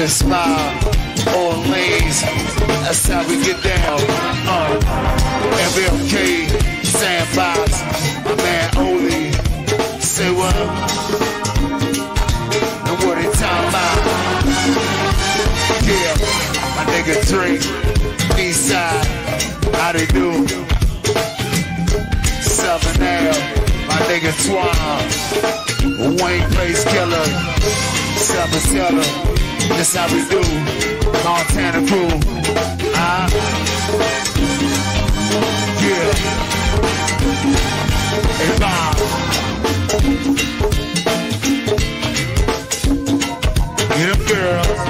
this smile, Orleans, that's how we get down. MLK, Sandbox, my man Oli, say what? And what they talking about? Yeah, my nigga Drake, Eastside, how they do? Southern Ave, my nigga Twan, Wayne Place Killer, Southern Seller, that's how we do. Montana crew, yeah. Hey, Bob. Get them girls.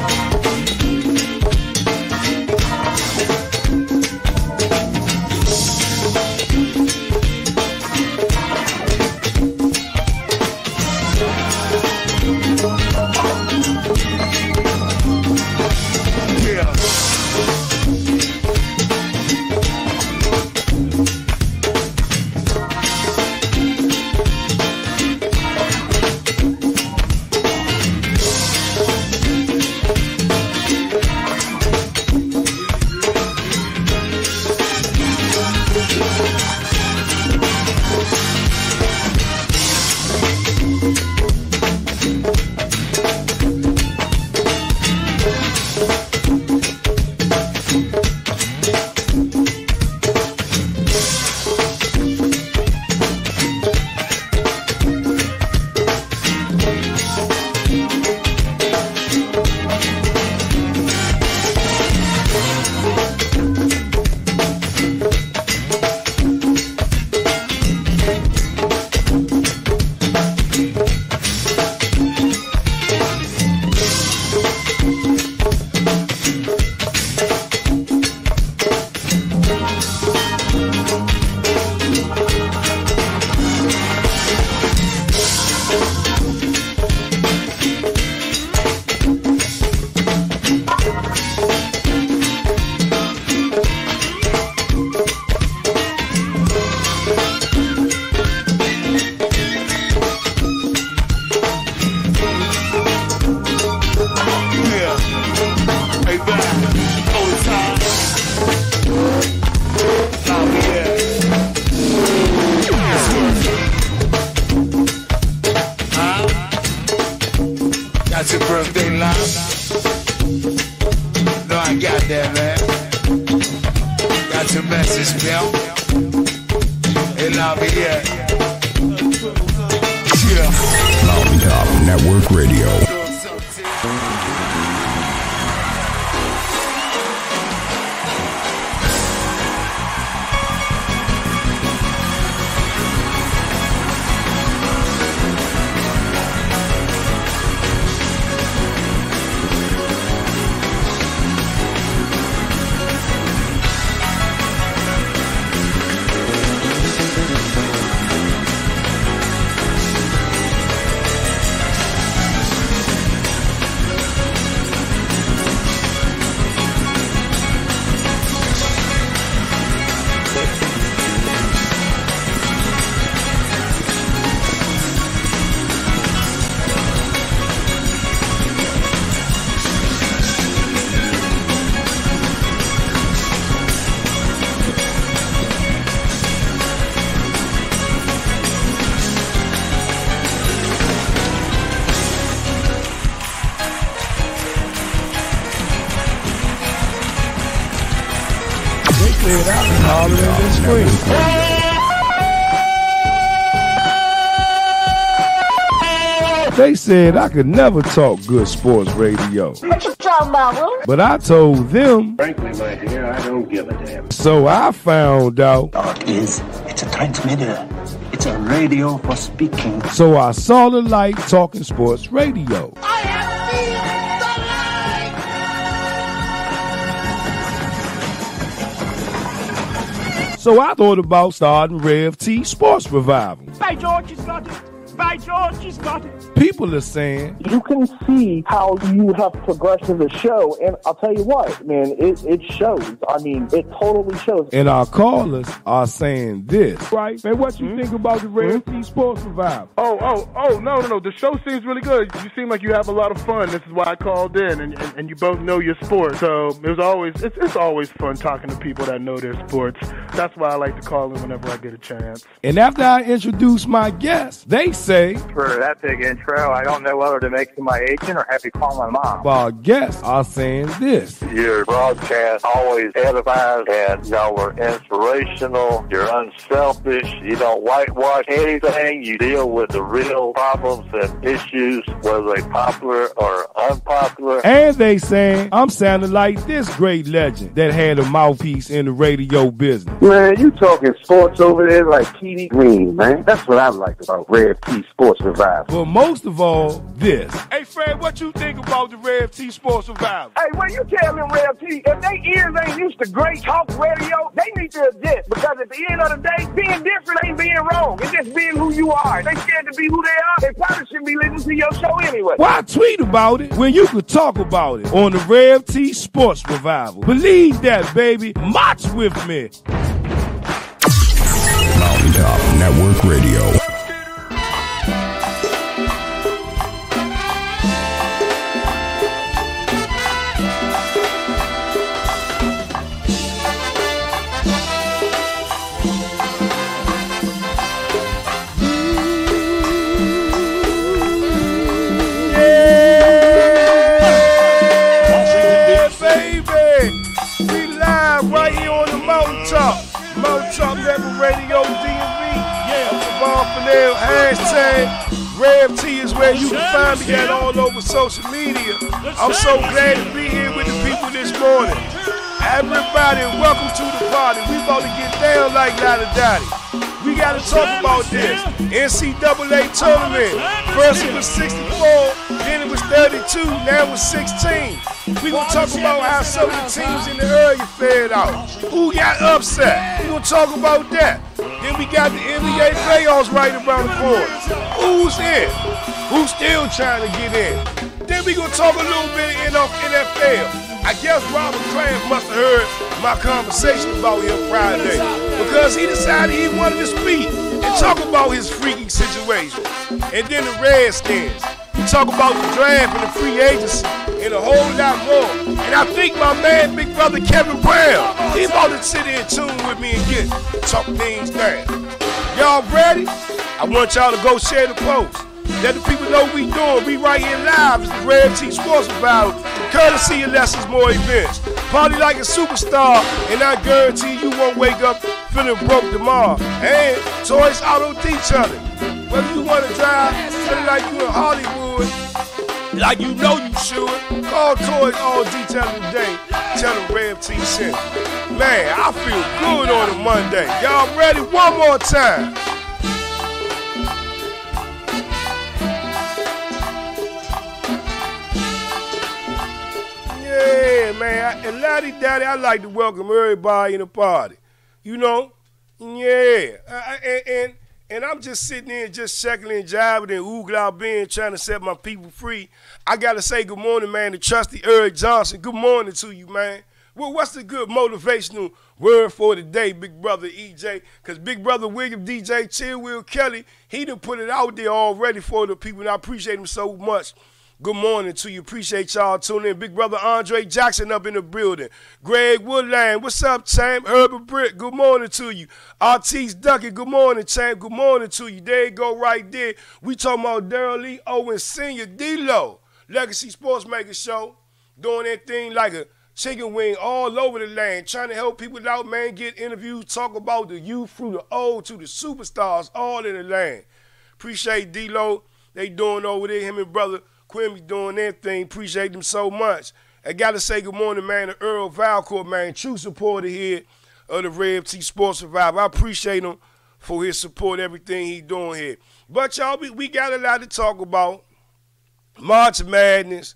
They said I could never talk good sports radio. What you talking about, bro? But I told them. Frankly, my dear, I don't give a damn. So I found out. It's a transmitter. It's a radio for speaking. So I saw the light talking sports radio. I have So I thought about starting Rev T Sports Revival. Hey, George, you got it. By George, she's got it. People are saying You can see how you have progressed as a show, and I'll tell you what, man, it shows. I mean, it totally shows. and our callers are saying this. Right, man, what you think about the Rev T Sports Revival? No. The show seems really good. You seem like you have a lot of fun. This is why I called in, and you both know your sport. So it's always fun talking to people that know their sports. That's why I like to call in whenever I get a chance. And after I introduce my guests, they say For that big intro, I don't know whether to make you my agent or have you call my mom. our guests are saying this. Your broadcast always edifies, and y'all are inspirational. You're unselfish. You don't whitewash anything. You deal with the real problems and issues, whether they popular or unpopular. And they saying I'm sounding like this great legend that had a mouthpiece in the radio business. Man, you talking sports over there like T.D. Green, man. That's what I like about Rev T Sports Revival. But most of all, this. Hey, Fred, what you think about the Rev T Sports Revival? Hey, when you tell them Rev T, if they ears ain't used to great talk radio, they need to adjust. Because at the end of the day, being different ain't being wrong. It's just being who you are. If they scared to be who they are, they probably shouldn't be listening to your show anyway. Why tweet about it when you could talk about it on the Rev T Sports Revival? Believe that, baby. March with me. Mountaintop Network Radio. Yeah, baby. We live right here on the mountaintop. Mountaintop Network Radio DMV. Yeah, I'm Javon Fidel. Hashtag Rev T is where you can find me at all over social media. I'm so glad to be here with the people this morning. Everybody, welcome to the party. We about to get down like Lottie Dottie. We got to talk about this. NCAA tournament. First it was 64, then it was 32, now it's 16. We gonna talk about how some of the teams in the area fared out. Who got upset? We gonna talk about that. Then we got the NBA playoffs right around the corner. Who's in? Who's still trying to get in? Then we gonna talk a little bit of NFL. I guess Robert Kraft must have heard my conversation about him Friday because he decided he wanted to speak and talk about his freaky situation. And then the Redskins. We talk about the draft and the free agency and a whole lot more. And I think my man, big brother Kevin Brown, he about to sit here and tune with me and talk things down. Y'all ready? I want y'all to go share the post. Let the people know we doing. We right here live. It's the Rev T Sports Revival. Courtesy of Lessons More Events. Party like a superstar, and I guarantee you won't wake up feeling broke tomorrow. And Toys Auto Detailing. Whether you want to drive, feeling like you in Hollywood, like you know you should, call Toys Auto Detailing today. Tell them Rev T sent you. Man, I feel good on a Monday. Y'all ready? One more time. Yeah, man. And Lottie Daddy, I like to welcome everybody in the party. You know? Yeah. And I'm just sitting there just checking and jiving and oogla being trying to set my people free. I got to say good morning, man, to Trusty Eric Johnson. Good morning to you, man. Well, what's the good motivational word for today, Big Brother EJ? Because Big Brother William DJ Chill Will Kelly, he done put it out there already for the people, and I appreciate him so much. Good morning to you. Appreciate y'all tuning in. Big Brother Andre Jackson up in the building. Greg Woodland, what's up, champ? Herbert Britt, good morning to you. Artiste Duckett, good morning, champ. Good morning to you. There you go right there. We talking about Daryl Lee Owens Sr. D-Lo, Legacy Sports Maker Show, doing that thing like a chicken wing all over the land, trying to help people out, man, get interviews, talk about the youth through the old to the superstars, all in the land. Appreciate D-Lo. They doing over there, him and brother Quimby doing their thing. Appreciate them so much. I got to say good morning, man, to Earl Valcourt, man, true supporter here of the Rev T Sports Revival. I appreciate him for his support, everything he doing here. But, y'all, we got a lot to talk about. March Madness,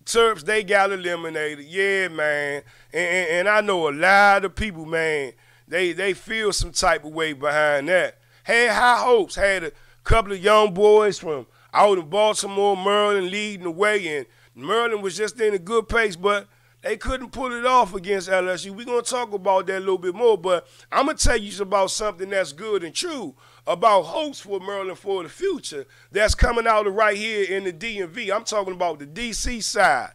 Terps, they got eliminated. Yeah, man. And I know a lot of people, man, they feel some type of way behind that. Had high hopes, had a couple of young boys from out in Baltimore, Maryland leading the way, and Maryland was just in a good pace, but they couldn't pull it off against LSU. We're going to talk about that a little bit more, but I'm going to tell you about something that's good and true about hopes for Maryland for the future that's coming out of right here in the DMV. I'm talking about the D.C. side.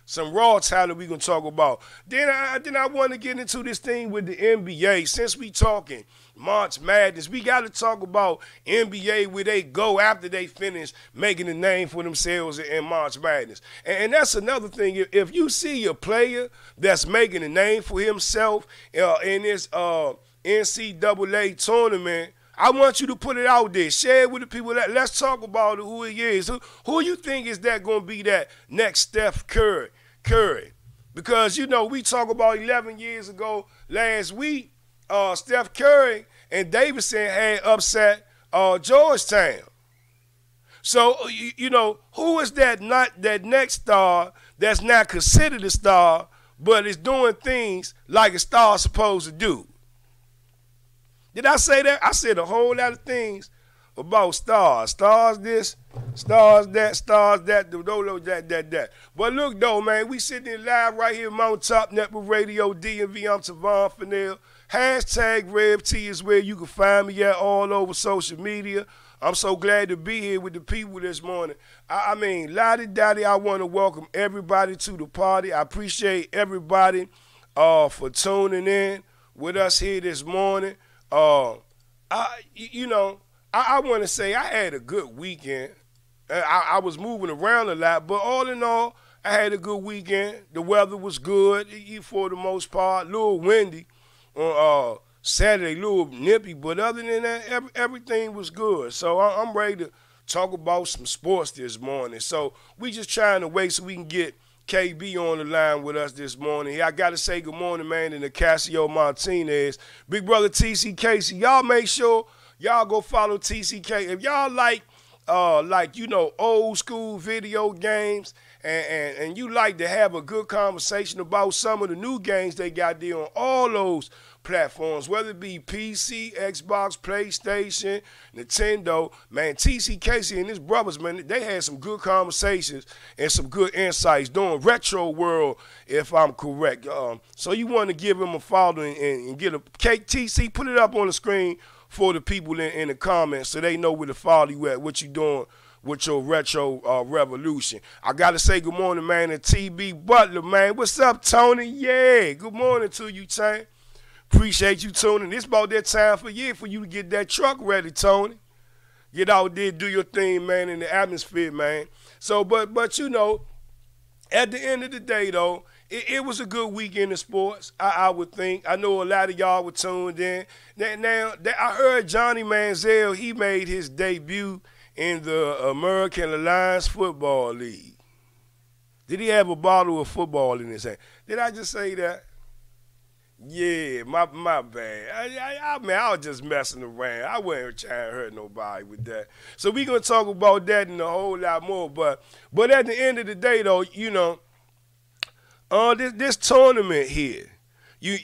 Some raw talent we're going to talk about. Then I want to get into this thing with the NBA. Since we talking March Madness, we got to talk about NBA where they go after they finish making a name for themselves in March Madness. And that's another thing. If you see a player that's making a name for himself in this NCAA tournament, I want you to put it out there. Share it with the people. Let's talk about who he is. Who you think is that going to be that next Steph Curry? Because, you know, we talk about 11 years ago last week, Steph Curry and Davidson had upset Georgetown. So, you know, who is that next star that's not considered a star but is doing things like a star supposed to do? Did I say that? I said a whole lot of things about stars. Stars this, stars that, that. But look, though, man, we sitting in live right here, Mountaintop Network Radio, DMV. I'm Tavon Fennell. Hashtag Rev T is where you can find me at all over social media. I'm so glad to be here with the people this morning. I mean, lottie-dottie, I want to welcome everybody to the party. I appreciate everybody for tuning in with us here this morning. I want to say I had a good weekend. I was moving around a lot, but all in all, I had a good weekend. The weather was good for the most part. A little windy on Saturday, a little nippy, but other than that, everything was good. So I'm ready to talk about some sports this morning. So we just trying to wait so we can get KB on the line with us this morning. I got to say good morning, man, to Cassio Martinez, Big Brother TC Casey. Y'all make sure y'all go follow TCK. If y'all like old school video games and you like to have a good conversation about some of the new games they got there on all those platforms, whether it be PC, Xbox, PlayStation, Nintendo, man, TC Casey and his brothers, man, they had some good conversations and some good insights during Retro World, if I'm correct. So you want to give him a follow and get a TC, put it up on the screen for the people in the comments so they know where to follow you at, what you doing with your retro revolution. I got to say good morning, man, to TB Butler, man. What's up, Tony? Yeah, good morning to you, Tank. Appreciate you tuning. It's about that time for you to get that truck ready, Tony. Get out there, do your thing, man, in the atmosphere, man. So, but you know, at the end of the day, though, it was a good weekend in sports, I would think. I know a lot of y'all were tuned in. Now, I heard Johnny Manziel, he made his debut in the American Alliance Football League. Did he have a bottle of football in his hand? Did I just say that? Yeah, my bad. I was just messing around. I wasn't trying to hurt nobody with that. So we're going to talk about that and a whole lot more. But at the end of the day, though, you know, this tournament here, you're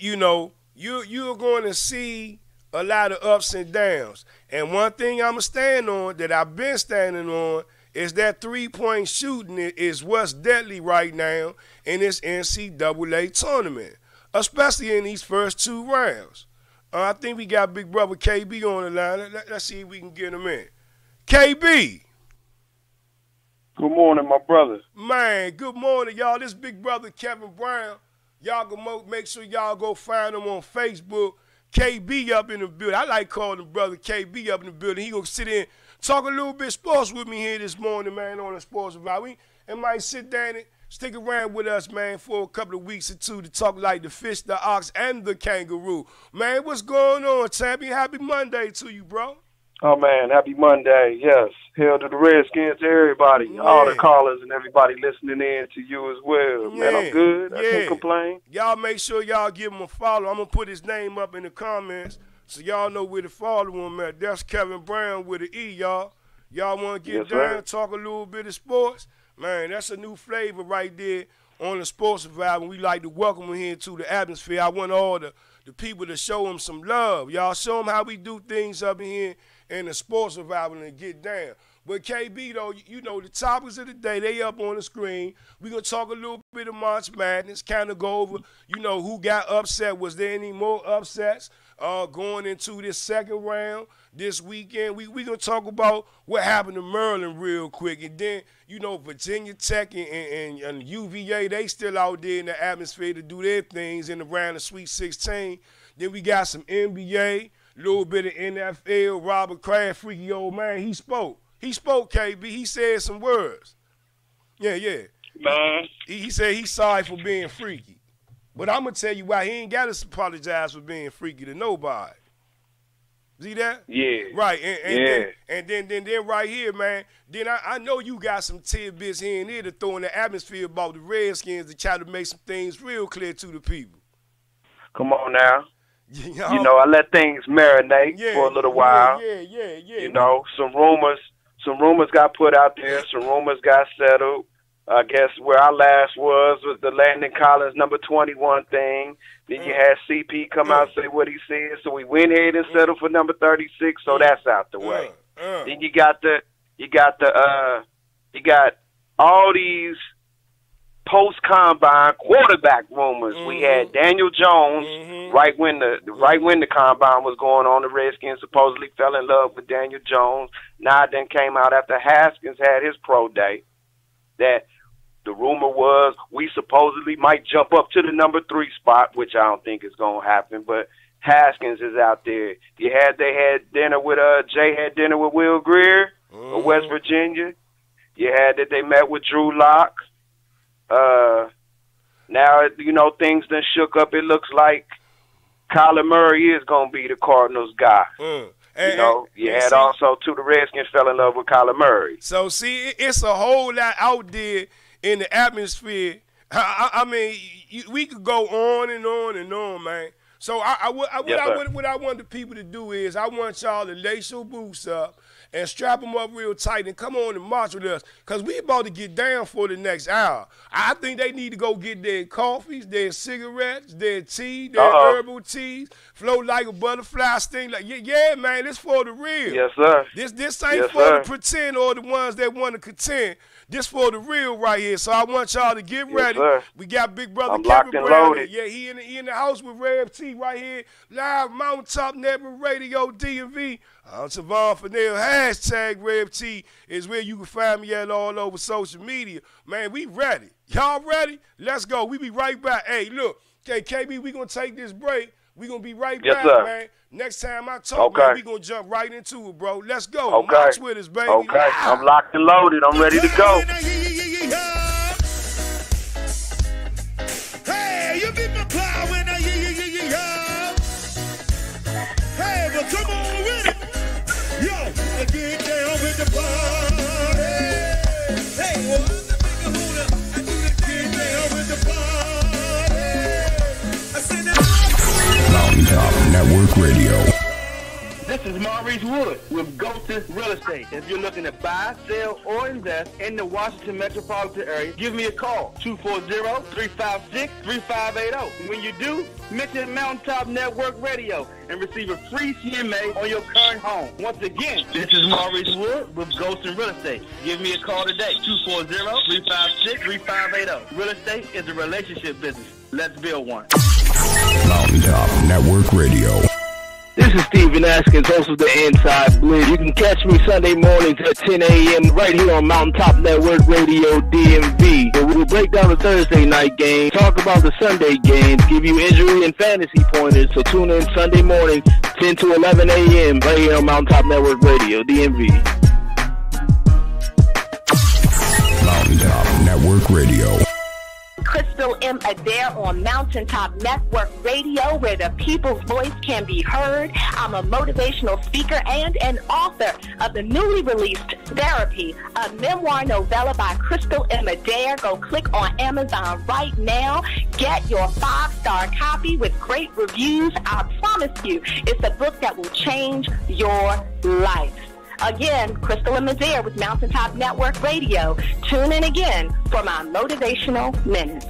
going to see a lot of ups and downs. And one thing I'm going to stand on, that I've been standing on, is that three-point shooting is what's deadly right now in this NCAA tournament, especially in these first two rounds. I think we got Big Brother KB on the line. Let's see if we can get him in. KB. Good morning, my brother. Man, good morning, y'all. This Big Brother Kevin Brown. Y'all can make sure y'all go find him on Facebook. KB up in the building. I like calling him Brother KB up in the building. He going to sit in, talk a little bit sports with me here this morning, man, on the Sports Revival. And might sit down and stick around with us, man, for a couple of weeks or two to talk like the fish, the ox, and the kangaroo. Man, what's going on, champion? Happy Monday to you, bro. Oh, man, happy Monday, yes. Hail to the Redskins, to everybody, all the callers and everybody listening in to you as well. Man, I'm good. I can't complain. Y'all make sure y'all give him a follow. I'm going to put his name up in the comments so y'all know where to follow him at. That's Kevin Brown with an E, y'all. Y'all want to get down, talk a little bit of sports? Man, that's a new flavor right there on the Sports Revival. We like to welcome him here to the atmosphere. I want all the people to show him some love. Y'all show him how we do things up in here and the sports revival and get down. But KB, though, you know, the topics of the day, they up on the screen. We're going to talk a little bit of March Madness, kind of go over, you know, who got upset. Was there any more upsets going into this second round this weekend? We're going to talk about what happened to Maryland real quick. And then, you know, Virginia Tech and UVA, they still out there in the atmosphere to do their things in the round of Sweet 16. Then we got some NBA, a little bit of NFL. Robert Kraft, freaky old man, he spoke. He spoke, KB. He said some words. Yeah. Man. He said he's sorry for being freaky. But I'm going to tell you why. He ain't got to apologize for being freaky to nobody. See that? Yeah. Right. And then right here, man, then I know you got some tidbits here and there to throw in the atmosphere about the Redskins to try to make some things real clear to the people. Come on now. You know, I let things marinate for a little while. Yeah. You know, some rumors got put out there. Some rumors got settled. I guess where I last was the Landon Collins number 21 thing. Then you had CP come out and say what he said. So we went ahead and settled for number 36. So that's out the way. Then you got all these post-combine quarterback rumors. We had Daniel Jones right when the combine was going on. The Redskins supposedly fell in love with Daniel Jones. Now it then came out after Haskins had his pro day that the rumor was we supposedly might jump up to the number 3 spot, which I don't think is going to happen. But Haskins is out there. They had dinner with Jay had dinner with Will Greer of West Virginia. You had that they met with Drew Lock. Now, you know, things done shook up. It looks like Kyler Murray is going to be the Cardinals guy. You know, you had also, too, the Redskins fell in love with Kyler Murray. So, see, it's a whole lot out there in the atmosphere. I mean, we could go on and on and on, man. So what I want the people to do is I want y'all to lace your boots up and strap them up real tight and come on and march with us because we about to get down for the next hour. I think they need to go get their coffees, their cigarettes, their tea, their herbal teas, float like a butterfly, sting like, yeah, man, this for the real. Yes, sir. This ain't for the pretend or the ones that want to contend. This for the real right here. So I want y'all to get ready. Sir. We got big brother I'm Kevin locked and Brown. loaded. Yeah, he in the house with Rev T right here. Live Mountaintop Network Radio DMV. I'm Savon Fennell. Hashtag Rev T is where you can find me at all over social media. Man, we ready. Y'all ready? Let's go. We be right back. Hey, look. Okay, KB, we going to take this break. We going to be right back, sir. man. Next time I talk, man, we going to jump right into it, bro. Let's go. Okay. March with us, baby. Okay. I'm locked and loaded. I'm ready to go. Hey, you beat my plow when I Hey, but come on with it. Yo, I get down with the party. Hey, well, I'm the bigger hooter. I do the get down with the party. I send it Mountaintop Network Radio. This is Maurice Wood with Ghosted Real Estate. If you're looking to buy, sell, or invest in the Washington metropolitan area, give me a call, 240-356-3580. When you do, mention Mountaintop Network Radio and receive a free CMA on your current home. Once again, this is Maurice Wood with Ghosted Real Estate. Give me a call today, 240-356-3580. Real estate is a relationship business. Let's build one. Mountaintop Network Radio. This is Steven Askins, host of the Inside Blitz. You can catch me Sunday mornings at 10 a.m. right here on Mountaintop Network Radio DMV. And we'll break down the Thursday night game, talk about the Sunday games, give you injury and fantasy pointers. So tune in Sunday morning, 10 to 11 a.m. right here on Mountaintop Network Radio DMV. Mountaintop Network Radio. Crystal M. Adair on Mountaintop Network Radio, where the people's voice can be heard. I'm a motivational speaker and an author of the newly released Therapy, a memoir novella by Crystal M. Adair. Go click on Amazon right now. Get your 5-star copy with great reviews. I promise you, it's a book that will change your life. Again, Crystal M. Adair with Mountaintop Network Radio. Tune in again for my motivational minutes.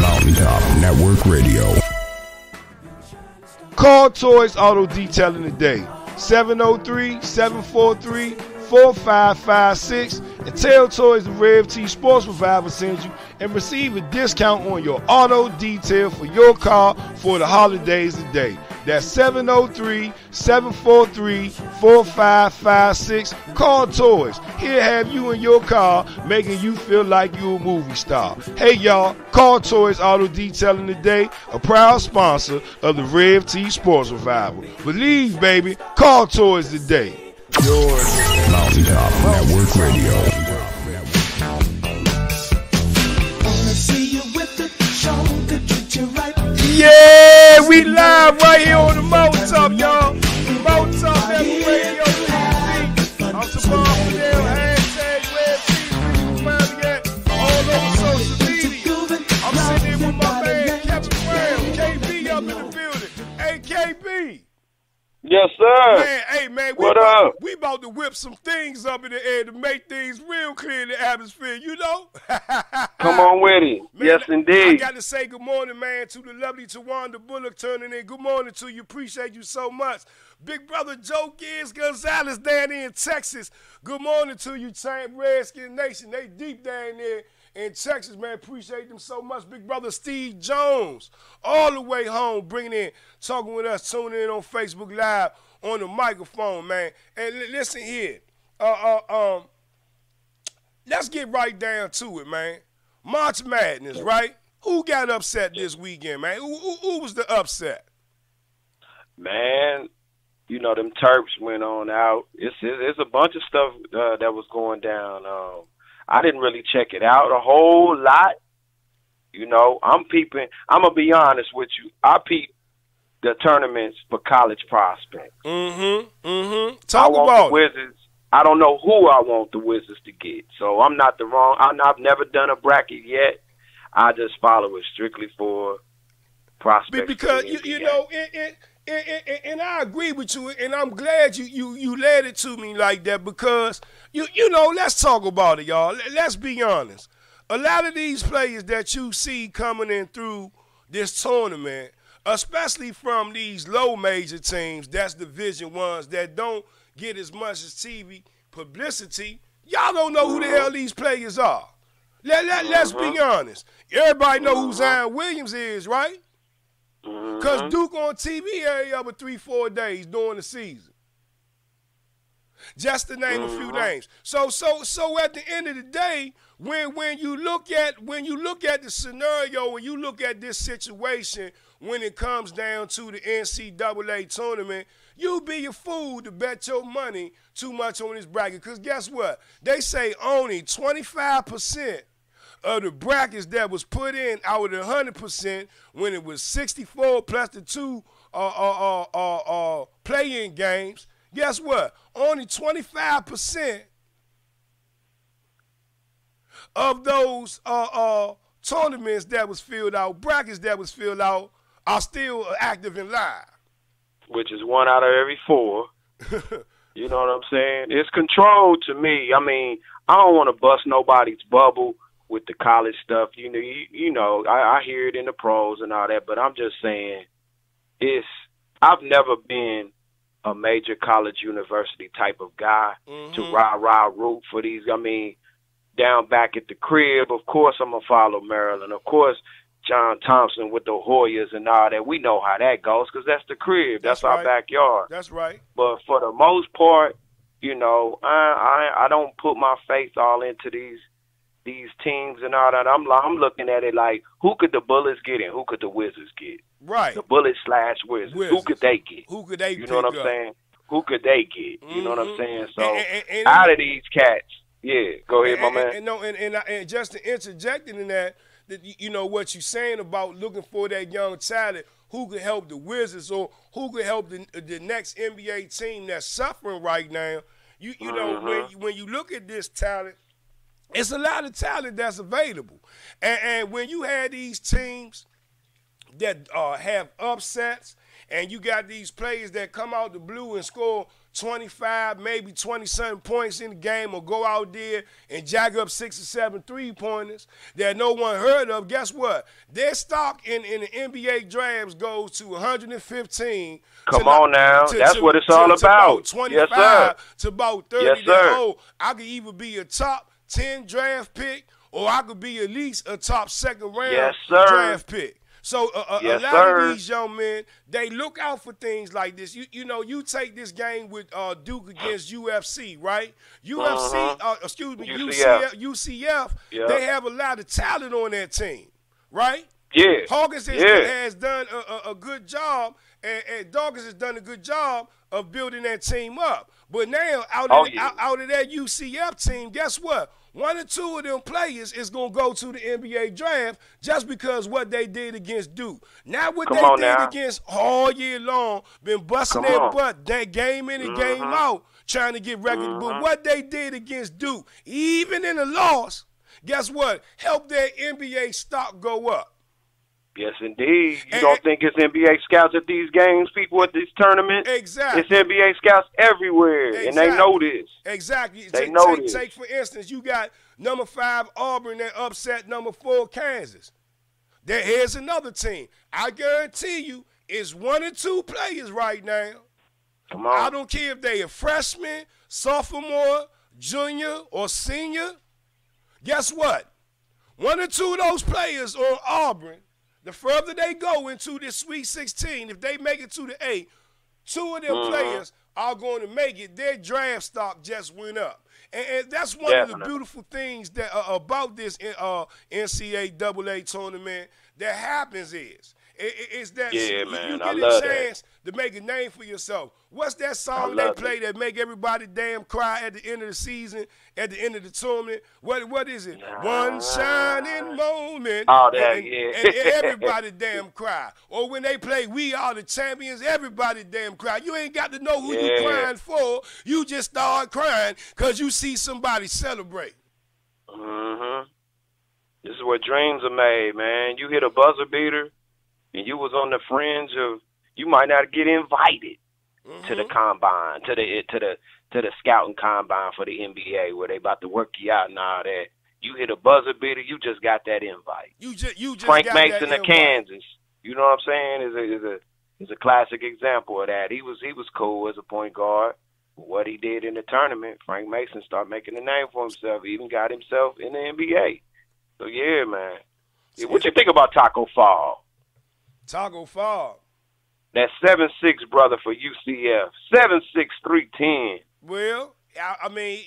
Mountaintop Network Radio. Call Toys Auto Detailing today. 703-743-4556 and tell Toys the Rev T Sports Revival sends you and receive a discount on your auto detail for your car for the holidays today. That's 703-743-4556. Call Toys. He'll have you in your car, making you feel like you're a movie star. Hey, y'all, call Toys Auto Detailing today, a proud sponsor of the Rev T Sports Revival. Believe, baby, call Toys today. Yours. Mountaintop Network Radio. Yeah, we live right here on the Mountaintop, y'all. Mountaintop Network Radio TV. I'm Sabah Fidel, hashtag Rev T, all over social media. I'm sitting here with my man, Captain Brown, KB up in the building. Hey, KB. Yes, sir. Man, hey, man, we about to whip some things up in the air to make things real clear in the atmosphere, you know? Come on with it. Man, yes, indeed. I got to say good morning, man, to the lovely Tawanda Bullock turning in. Good morning to you. Appreciate you so much. Big brother Joe Gibbs Gonzalez down there in Texas. Good morning to you, Champ Redskin Nation. They deep down there in Texas, man. Appreciate them so much. Big brother Steve Jones, all the way home, bringing in, talking with us, tuning in on Facebook Live on the microphone, man. And listen here, let's get right down to it, man. March Madness, right? Who got upset this weekend, man? Who was the upset? Man, you know, them Terps went on out. It's a bunch of stuff that was going down. I didn't really check it out a whole lot. You know, I'm peeping. I'm going to be honest with you. I peep the tournaments for college prospects. Talk about the Wizards. I don't know who I want the Wizards to get. So I'm not the wrong. I've never done a bracket yet. I just follow it strictly for prospects. Because, you know, and I agree with you, and I'm glad you led it to me like that because, you know, let's talk about it, y'all. Let's be honest. A lot of these players that you see coming in through this tournament, especially from these low major teams, that's Division Ones that don't get as much as TV publicity, y'all don't know who the hell these players are. Let's be honest. Everybody know who Zion Williams is, right? Because Duke on TV every other 3-4 days during the season. Just to name a few names. So at the end of the day, when you look at the scenario, when you look at this situation, when it comes down to the NCAA tournament, you be a fool to bet your money too much on this bracket. Because guess what? They say only 25% of the brackets that was put in out of the 100% when it was 64 plus the 2 play-in games. Guess what? Only 25% of those tournaments that was filled out, brackets that was filled out, are still active and live. Which is 1 out of every 4. You know what I'm saying? It's controlled to me. I mean, I don't want to bust nobody's bubble with the college stuff. You know, I hear it in the pros and all that, but I'm just saying I've never been a major college university type of guy to rah root for these. I mean, down back at the crib, of course I'm going to follow Maryland. Of course, John Thompson with the Hoyas and all that. We know how that goes because that's the crib. That's our backyard. That's right. But for the most part, you know, I don't put my faith all into these teams and all that. I'm looking at it like, who could the Bullets get and who could the Wizards get? Right. The Bullets/Wizards. Who could they get? Who could they You know what I'm saying? Who could they get? You know what I'm saying? So and out of these cats, yeah, go ahead, my man. And just to interject in that, you know what you're saying about looking for that young talent who could help the Wizards or who could help the next NBA team that's suffering right now. You know, when you look at this talent, it's a lot of talent that's available. And when you had these teams that have upsets, and you got these players that come out the blue and score 25, maybe 20-something points in the game, or go out there and jack up 6 or 7 3-pointers that no one heard of. Guess what? Their stock in the NBA drafts goes to 115. Come on now. That's what it's all about. 25 yes, sir. to about 30. Yes, sir. Oh, I could either be a top 10 draft pick, or I could be at least a top second-round yes, sir. draft pick. So yes, a lot sir. of these young men, they look out for things like this. You know, you take this game with Duke against UFC, right? UFC, UCF, yeah. they have a lot of talent on that team, right? Yeah. Hawkins has done a good job, and Dawkins has done a good job of building that team up. But now, out of that UCF team, guess what? 1 or 2 of them players is going to go to the NBA draft just because what they did against Duke. Not what they did against all year long, been busting their butt, that game in and game out, trying to get records. But what they did against Duke, even in a loss, guess what? Helped their NBA stock go up. Yes, indeed. You don't think it's NBA scouts at these games, people at these tournaments? Exactly. It's NBA scouts everywhere, and they know this. Exactly. They know this. Take, for instance, you got number 5 Auburn that upset number 4 Kansas. Here's another team. I guarantee you it's 1 or 2 players right now. Come on. I don't care if they a freshman, sophomore, junior, or senior. Guess what? 1 or 2 of those players on Auburn, the further they go into this Sweet 16, if they make it to the 8, 2 of them players are going to make it. Their draft stock just went up. And that's one of the beautiful things that about this NCAA tournament that happens is that you get a chance to make a name for yourself. What's that song they play that make everybody damn cry at the end of the season, at the end of the tournament? What is it? One shining moment. Oh, that, and everybody damn cry. Or when they play We Are the Champions, everybody damn cry. You ain't got to know who you crying for. You just start crying because you see somebody celebrate. This is where dreams are made, man. You hit a buzzer beater, and you was on the fringe of, you might not get invited to the combine, to the scouting combine for the NBA where they about to work you out and all that. You hit a buzzer beater, you just got that invite. You just Frank got Mason that of Kansas. You know what I'm saying? Is a classic example of that. He was cool as a point guard. What he did in the tournament, Frank Mason started making a name for himself. He even got himself in the NBA. So yeah, man. What you think about Taco Fall? Taco Fall. That 7'6" brother for UCF. 7'6", 310. Well, I mean,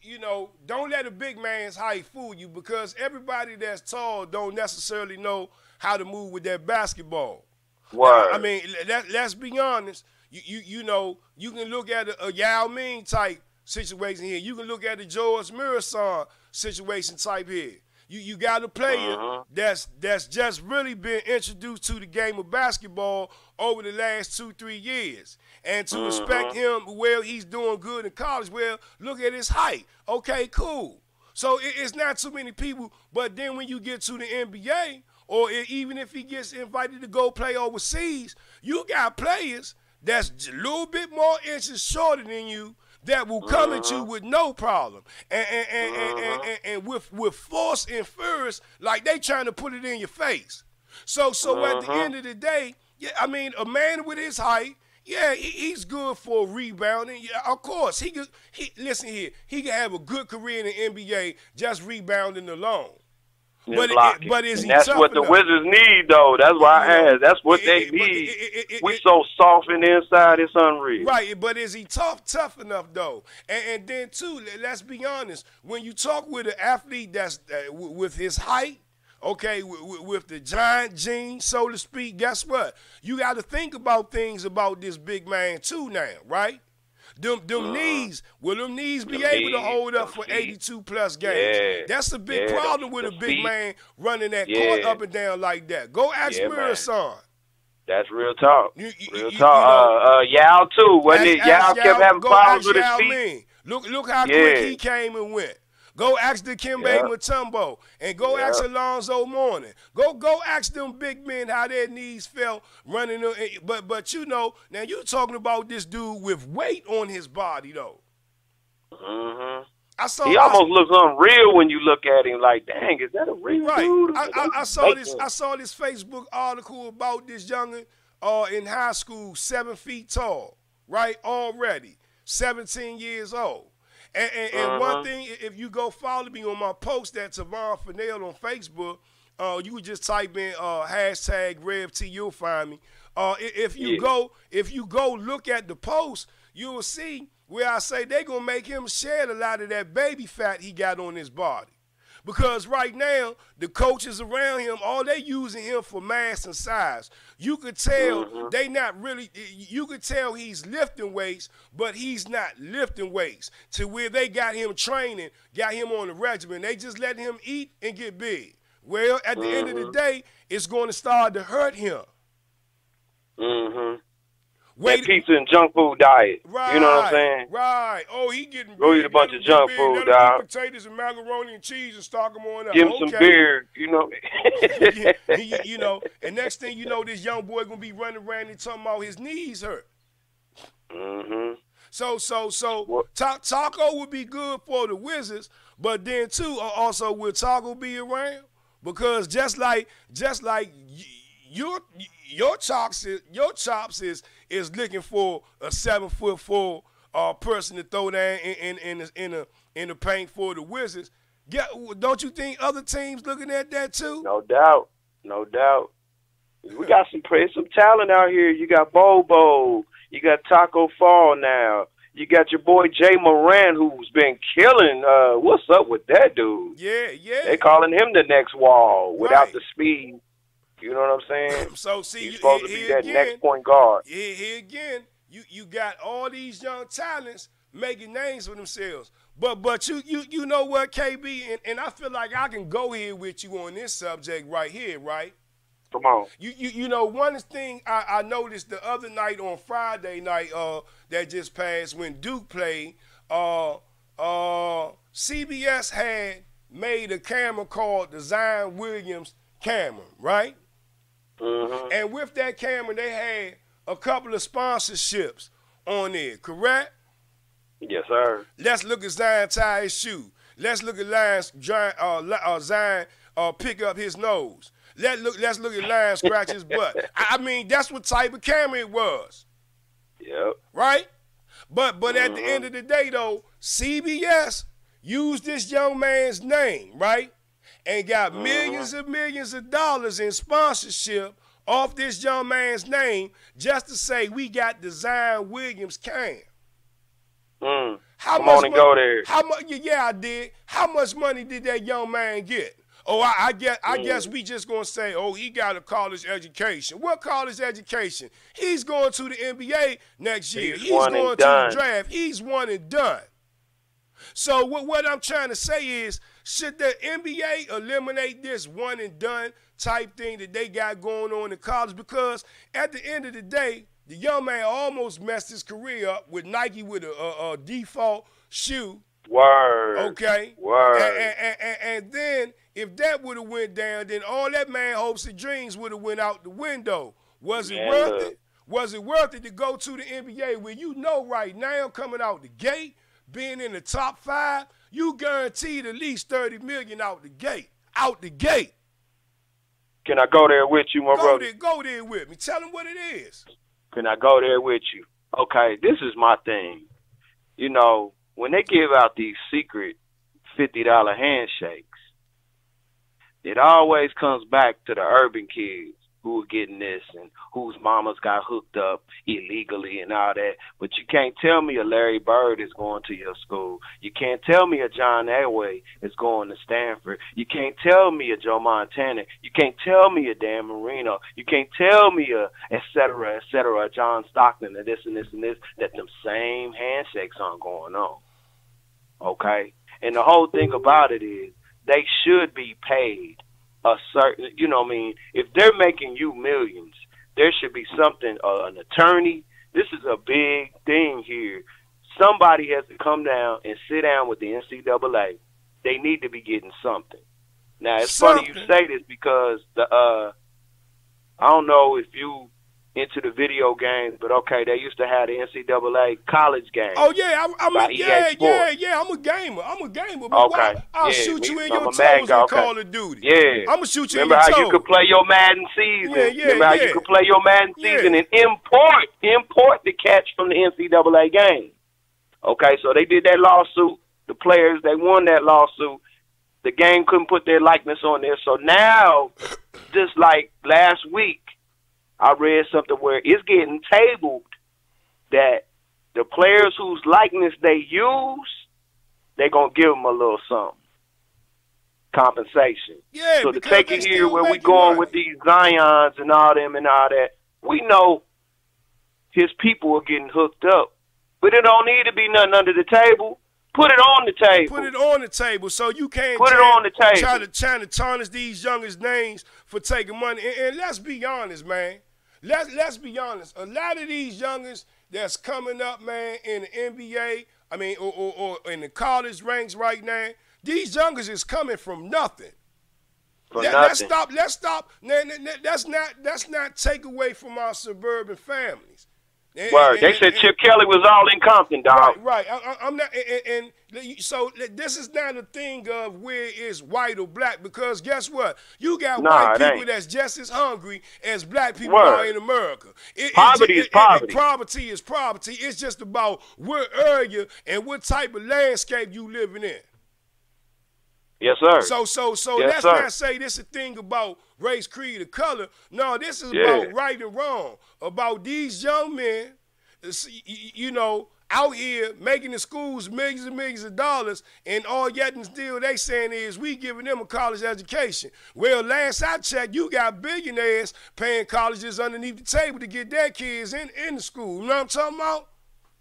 you know, don't let a big man's height fool you, because everybody that's tall don't necessarily know how to move with that basketball. Word. I mean, let's be honest. You know, you can look at a Yao Ming type situation here. You can look at a George Murison situation type here. You got a player that's just really been introduced to the game of basketball over the last 2-3 years. And to respect him, well, he's doing good in college. Well, look at his height. Okay, cool. So it's not too many people. But then when you get to the NBA, or even if he gets invited to go play overseas, you got players that's a little bit more inches shorter than you that will come at you with no problem, and with force and furious, like they trying to put it in your face. So at the end of the day, yeah, I mean, a man with his height, yeah, he's good for rebounding. Yeah, of course, listen here, he can have a good career in the NBA just rebounding alone. But is he that's tough what the enough? Wizards need, though. That's why I asked. That's what they need. We so soft in the inside, it's unreal. Right, but is he tough enough, though? And then, too, let's be honest. When you talk with an athlete that's with his height, okay, with the giant genes, so to speak, guess what? You got to think about things about this big man, too, now, right? Them knees, will them knees be able to hold up for 82-plus games? Yeah. That's a big problem with a big man running that court up and down like that. Go ask Murison. That's real talk. Real talk. Yao, too, wasn't it? Yao kept having problems with his feet. Look how quick he came and went. Go ask Dikembe Mutombo, and go ask Alonzo Mourning. Go ask them big men how their knees felt running. But you know, now you talking about this dude with weight on his body though. He almost looks unreal when you look at him. Like, dang, is that a real dude? I saw this. I saw this Facebook article about this youngin in high school, 7 feet tall, right? Already 17 years old. And one thing, if you go follow me on my post at Tavon Fennell on Facebook, you would just type in hashtag Rev T, you'll find me. If you go look at the post, you will see where I say they're going to make him shed a lot of that baby fat he got on his body. Because right now, the coaches around him, all they using him for mass and size. You could tell they not really, you could tell he's lifting weights, but he's not lifting weights to where they got him training, got him on the regimen. They just let him eat and get big. Well, at the end of the day, it's going to start to hurt him. That pizza and junk food diet. Right, you know what I'm saying? Right. Oh, he getting go eat a bunch of junk food, dog. Potatoes and macaroni and cheese and stock them on up. Give him some beer, you know. You know, and next thing you know, this young boy gonna be running around and talking about his knees hurt. So Taco would be good for the Wizards, but then too also will Taco be around? Because just like your chops is looking for a 7'4" person to throw down in the paint for the Wizards. Don't you think other teams looking at that too? No doubt. We got some talent out here. You got Bobo. You got Taco Fall now. You got your boy Jay Moran, who's been killing. What's up with that dude? Yeah. They calling him the next Wall without the speed. You know what I'm saying? So see, he's supposed to be that next point guard. Here again, you got all these young talents making names for themselves. But you know what, KB, and I feel like I can go here with you on this subject right here, right? Come on. You know, one thing I noticed the other night on Friday night that just passed when Duke played, CBS had made a camera called the Zion Williams camera, right? And with that camera, they had a couple of sponsorships on there, correct? Yes, sir. Let's look at Zion tie his shoe. Let's look at Zion pick up his nose. Let's look at Lion scratch his butt. I mean, that's what type of camera it was. Yep. Right? But at the end of the day, though, CBS used this young man's name, right? And got millions and millions of dollars in sponsorship off this young man's name just to say we got the Zion Williams cam. Come on and go there. How much? Yeah, I did. How much money did that young man get? Oh, I guess we just gonna say, oh, he got a college education. What college education? He's going to the NBA next year. He's going to the draft. He's one and done. So what I'm trying to say is, should the NBA eliminate this one and done type thing that they got going on in college? Because at the end of the day, the young man almost messed his career up with Nike with a default shoe. Word. Okay. Word. And then if that would have went down, then all that man hopes and dreams would have went out the window. Was it worth it? Was it worth it to go to the NBA where you know right now coming out the gate, being in the top 5, you guaranteed at least $30 million out the gate. Out the gate. Can I go there with you, my brother? Go there with me. Tell them what it is. Can I go there with you? Okay, this is my thing. You know, when they give out these secret $50 handshakes, it always comes back to the urban kids who are getting this and whose mamas got hooked up illegally and all that. But you can't tell me a Larry Bird is going to your school. You can't tell me a John Elway is going to Stanford. You can't tell me a Joe Montana. You can't tell me a Dan Marino. You can't tell me a et cetera, a John Stockton and this and this and this, that them same handshakes aren't going on. Okay? And the whole thing about it is they should be paid a certain, you know what I mean, if they're making you millions, there should be something, an attorney. This is a big thing here. Somebody has to come down and sit down with the NCAA. they need to be getting something. Now, it's funny you say this because I don't know if you into the video games, but okay, they used to have the NCAA college games. Oh yeah, I'm a gamer. But okay, I'll shoot you in your toes in Call of Duty. Yeah, I'm gonna shoot you Remember in your toes. how you could play your Madden season? Remember how you could play your Madden season and import the catch from the NCAA game. Okay, so they did that lawsuit. The players, they won that lawsuit. The game couldn't put their likeness on there. So now, just like last week, I read something where it's getting tabled that the players whose likeness they use, they're going to give them a little something. Compensation. Yeah, so to take it here where we going with these Zions and all them and all that, we know his people are getting hooked up. But it don't need to be nothing under the table. Put it on the table. Put it on the table so you can't put it on the table. Try to tarnish these youngest names for taking money. And let's be honest, man. Let's be honest. A lot of these youngest that's coming up, man, in the NBA, I mean, or in the college ranks right now, these youngest is coming from nothing. Let's stop. Let's not take away from our suburban families. They said Chip Kelly was all in Compton, dog. Right. I'm not, and so this is not a thing of where it's white or black, because guess what? You got white people that's just as hungry as black people are in America. Poverty is poverty. Poverty is poverty. It's just about what area and what type of landscape you living in. Yes, sir. So let's not say this is a thing about race, creed, or color. No, this is about right and wrong. About these young men, you know, out here making the schools millions and millions of dollars, and all yet and still they saying is we giving them a college education. Well, last I checked, you got billionaires paying colleges underneath the table to get their kids in the school. You know what I'm talking about?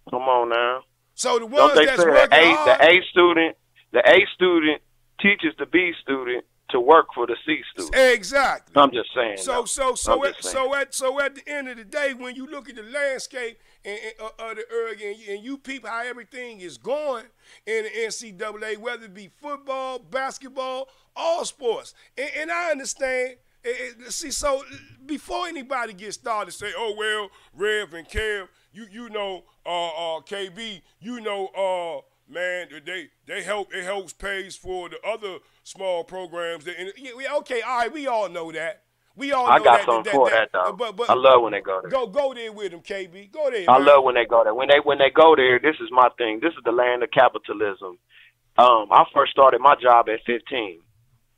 Come on now. So the ones that's working hard, the A student teaches the B student to work for the C student. Exactly. I'm just saying. So at the end of the day, when you look at the landscape of the area and you peep how everything is going in the NCAA, whether it be football, basketball, all sports, and I understand. See, so before anybody gets started, say, oh well, Rev and Kev, you know, KB, you know, man, they help. It helps pays for the other small programs. Okay, all right, we all know that. We all know I got something for that though. But I love when they go there. Go there with them, KB. Go there. I love when they go there. When they go there, this is my thing. This is the land of capitalism. I first started my job at 15.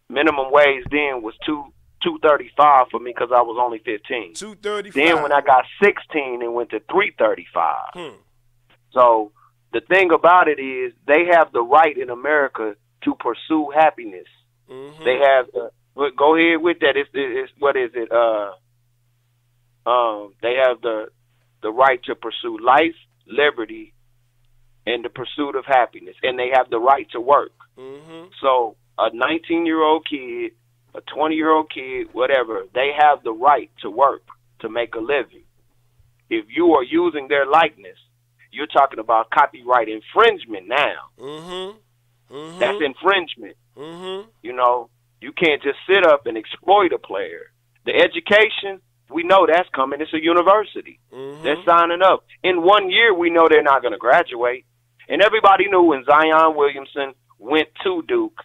Minimum wage then was $2.35 for me because I was only 15. $2.35. Then when I got 16, it went to $3.35. So the thing about it is they have the right in America to pursue happiness. They have the go ahead with that. It's what is it? They have the right to pursue life, liberty, and the pursuit of happiness, and they have the right to work. So a 19-year-old kid, a 20-year-old kid, whatever, they have the right to work to make a living. If you are using their likeness, you're talking about copyright infringement now. That's infringement. You know, you can't just sit up and exploit a player. The education, we know that's coming. It's a university. They're signing up. In 1 year, we know they're not going to graduate. And everybody knew when Zion Williamson went to Duke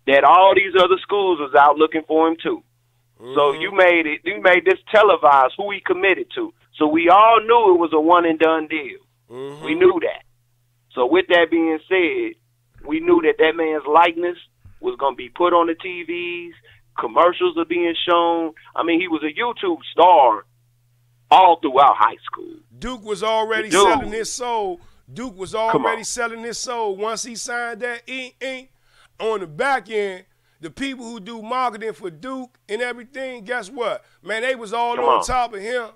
that all these other schools was out looking for him too. So you made this televised who he committed to. So we all knew it was a one and done deal. We knew that. So with that being said, we knew that man's likeness was going to be put on the TVs. Commercials are being shown. I mean, he was a YouTube star all throughout high school. Duke was already selling his soul. Duke was already selling his soul. Once he signed that ink on the back end, the people who do marketing for Duke and everything, guess what? Man, they was all on top of him.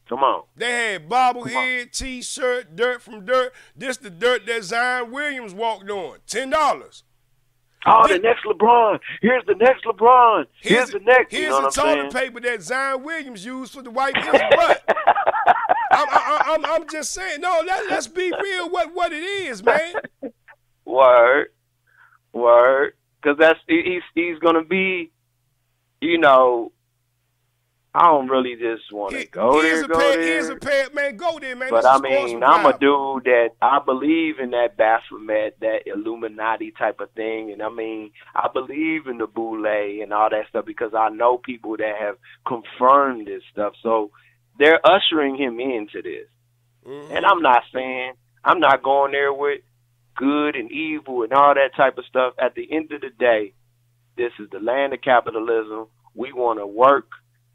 Come on. They had bobblehead, T-shirt, dirt from dirt. This the dirt that Zion Williams walked on. $10. Oh, the next LeBron. Here's the next LeBron. Here's the next. Here's the toilet paper that Zion Williams used for the wipe his butt. I'm just saying. No, let's be real. What it is, man. Word. Word. Because he's going to be, you know, I don't really just want to go there. Man, go there, man. But I mean, I'm a dude that I believe in that Baphomet, that Illuminati type of thing. And I mean, I believe in the Boule and all that stuff because I know people that have confirmed this stuff. So they're ushering him into this. Mm-hmm. And I'm not saying, I'm not going there with good and evil and all that type of stuff. At the end of the day, this is the land of capitalism. We want to work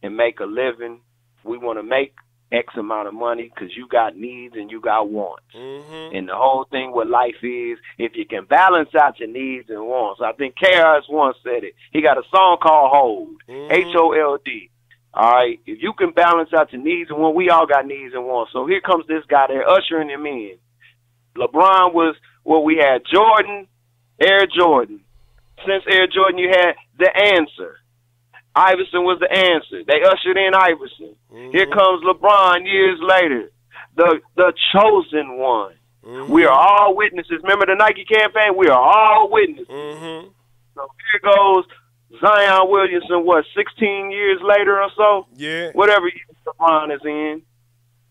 and make a living. We want to make X amount of money because you got needs and you got wants. Mm-hmm. And the whole thing with life is if you can balance out your needs and wants. I think KRS once said it. He got a song called Hold, H-O-L-D. All right, if you can balance out your needs and wants, we all got needs and wants. So here comes this guy there ushering him in. LeBron was we had Jordan, Air Jordan. Since Air Jordan, you had The Answer. Iverson was the answer. They ushered in Iverson. Mm-hmm. Here comes LeBron years later, the chosen one. Mm-hmm. We are all witnesses. Remember the Nike campaign? We are all witnesses. Mm-hmm. So here goes Zion Williamson, 16 years later or so? Yeah. Whatever year LeBron is in.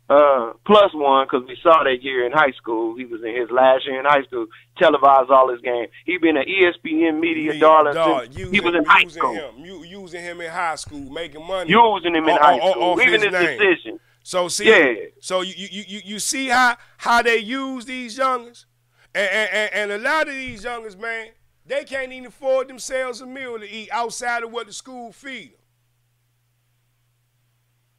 Plus one, because we saw that year in high school. He was in his last year in high school, televised all his games. He been an ESPN media darling since he was in high school. Using him in high school, making money. Using him in high school, even his decision. So see, so you see how they use these youngers, and a lot of these youngers, man, they can't even afford themselves a meal to eat outside of what the school feed them.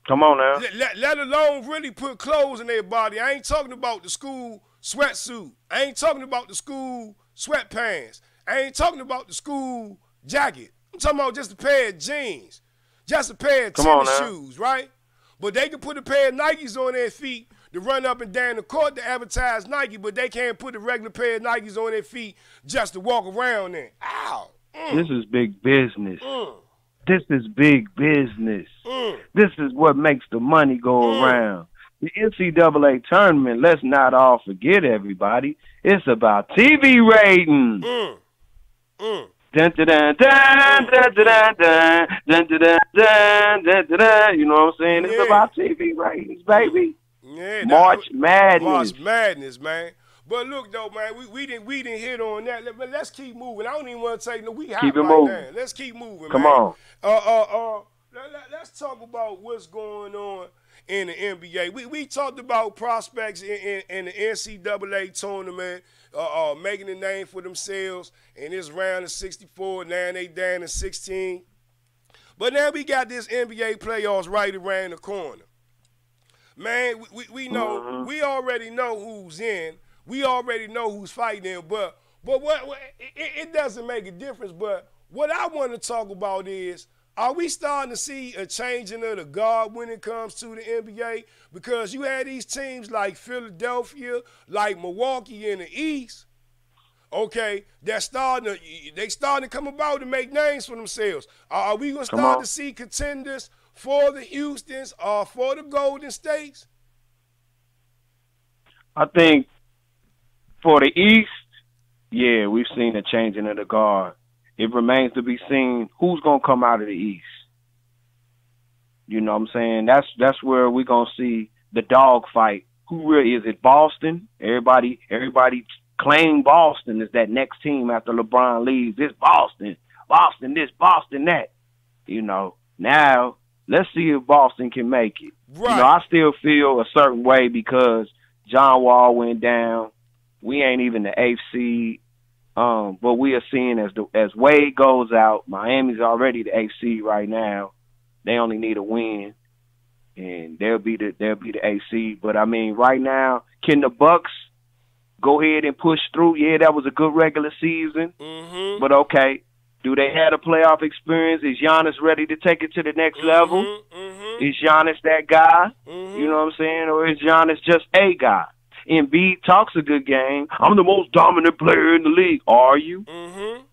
Come on now. Let alone really put clothes in their body. I ain't talking about the school sweatsuit. I ain't talking about the school sweatpants. I ain't talking about the school jacket. I'm talking about just a pair of jeans, just a pair of tennis shoes, right? But they can put a pair of Nikes on their feet to run up and down the court to advertise Nike, but they can't put a regular pair of Nikes on their feet just to walk around in. Ow. This is big business. This is big business. This is what makes the money go around. The NCAA tournament, let's not all forget, everybody, it's about TV ratings. Dun, dun, dun, dun, dun, dun, dun, dun, dun, dun, dun, dun, dun. You know what I'm saying? It's about TV ratings, baby. Yeah, March Madness. March Madness, man. But look though, man, we didn't hit on that. Let's keep moving. I don't even want to take no. We hot keep it right moving. now. Let's keep moving. Come man. on. Let's talk about what's going on in the NBA. We talked about prospects in the NCAA tournament, making a name for themselves in this round of 64. Now they down to 16. But now we got this NBA playoffs right around the corner. Man, we know we already know who's in. We already know who's fighting, but what it doesn't make a difference. But what I want to talk about is, are we starting to see a changing of the guard when it comes to the NBA? Because you had these teams like Philadelphia, like Milwaukee in the East, okay, they starting to come about and make names for themselves. Are we going to start to see contenders for the Houstons or for the Golden States? I think for the East, yeah, we've seen a changing of the guard. It remains to be seen who's going to come out of the East. You know what I'm saying? That's where we're going to see the dog fight. Who really is it? Boston? Everybody claim Boston is that next team after LeBron leaves. It's Boston. Boston this, Boston that. You know, now let's see if Boston can make it. Right. You know, I still feel a certain way because John Wall went down. We ain't even the 8th seed. But we are seeing as Wade goes out, Miami's already the 8th seed right now. They only need a win, and they'll be the 8th seed. But I mean, right now, can the Bucks go ahead and push through? Yeah, that was a good regular season. Mm-hmm. But okay, do they have a playoff experience? Is Giannis ready to take it to the next level? Mm-hmm. Is Giannis that guy? Mm-hmm. You know what I'm saying? Or is Giannis just a guy? Embiid talks a good game. I'm the most dominant player in the league. Are you? Mm-hmm.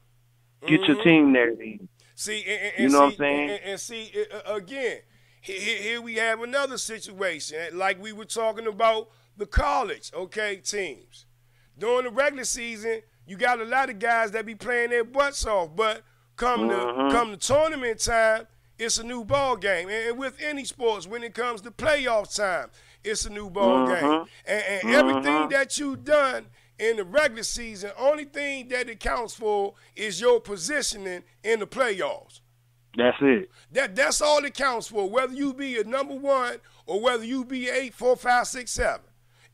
Get your team there, then. See, you know what I'm saying? And see, again, here we have another situation. Like we were talking about the college, okay, teams. During the regular season, you got a lot of guys that be playing their butts off, but come the tournament time, it's a new ball game. And with any sports, when it comes to playoff time, it's a new ball game. And everything that you've done in the regular season, only thing that it counts for is your positioning in the playoffs. That's it. That's all it counts for, whether you be a number 1 or whether you be 8, 4, 5, 6, 7.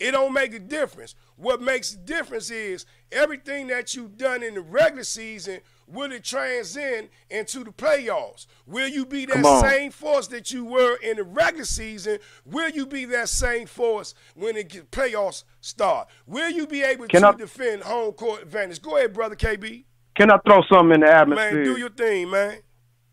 It don't make a difference. What makes the difference is everything that you've done in the regular season, will it transcend into the playoffs? Will you be that same force that you were in the regular season? Will you be that same force when the playoffs start? Will you be able to defend home court advantage? Go ahead, brother KB. Can I throw something in the atmosphere? Man, do your thing, man.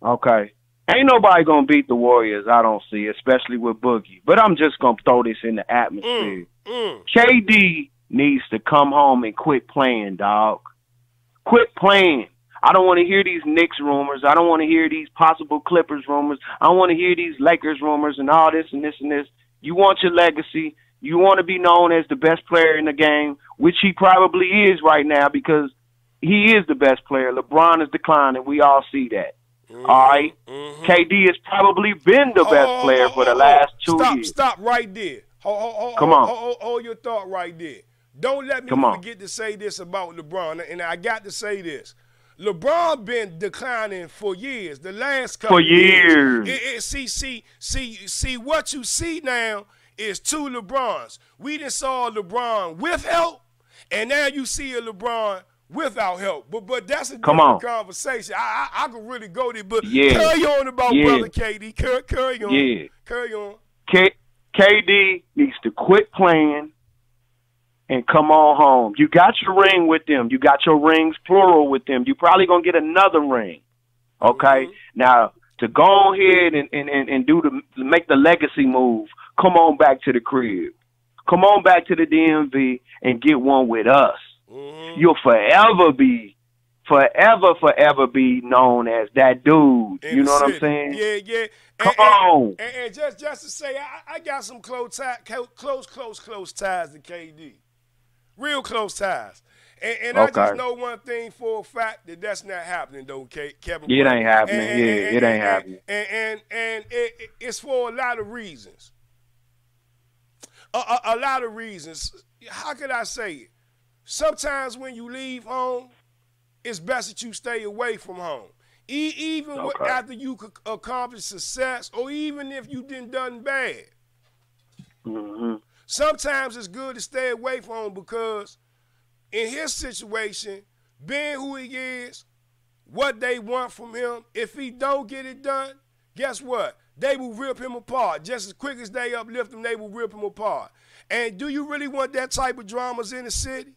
Okay. Ain't nobody going to beat the Warriors, I don't see, especially with Boogie. But I'm just going to throw this in the atmosphere. KD needs to come home and quit playing, dog. Quit playing. I don't want to hear these Knicks rumors. I don't want to hear these possible Clippers rumors. I don't want to hear these Lakers rumors and all this and this and this. You want your legacy. You want to be known as the best player in the game, which he probably is right now because he is the best player. LeBron is declining. We all see that. All right? KD has probably been the best player for the last 2 years. Stop right there. Come on. Hold your thought right there. Don't let me forget to say this about LeBron, and I got to say this. LeBron been declining for years. The last couple of years. See, what you see now is 2 LeBrons. We just saw a LeBron with help, and now you see a LeBron without help. But that's a different conversation. I could really go there, but carry on about brother KD. Carry on. Yeah. Carry on. KD needs to quit playing and come on home. You got your ring with them. You got your rings plural with them. You probably going to get another ring. Okay? Now, to go ahead and make the legacy move, come on back to the crib. Come on back to the DMV and get one with us. You'll forever be known as that dude. You know what I'm saying? Yeah. Come on. And just to say, I got some close ties to KD. Real close ties. And I just know one thing for a fact, that's not happening, though, Kevin. It ain't happening. It ain't happening. And it's for a lot of reasons. A lot of reasons. How could I say it? Sometimes when you leave home, it's best that you stay away from home. Even after you could accomplish success, or even if you done bad. Sometimes it's good to stay away from home because in his situation, being who he is, what they want from him, if he don't get it done, guess what? They will rip him apart. Just as quick as they uplift him, they will rip him apart. And do you really want that type of dramas in the city?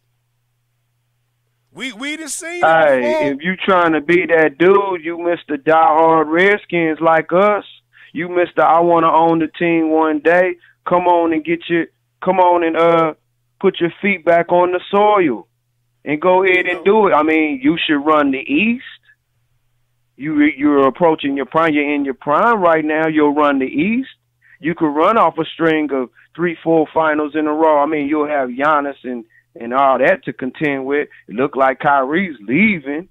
We done seen it before. If you trying to be that dude, you Mr. Diehard Redskins like us. You Mr. I want to own the team one day. Come on and put your feet back on the soil and go ahead and do it. I mean, you should run the East. You're approaching your prime. You're in your prime right now. You'll run the East. You could run off a string of 3-4 finals in a row. I mean, you'll have Giannis and all that to contend with. It looked like Kyrie's leaving,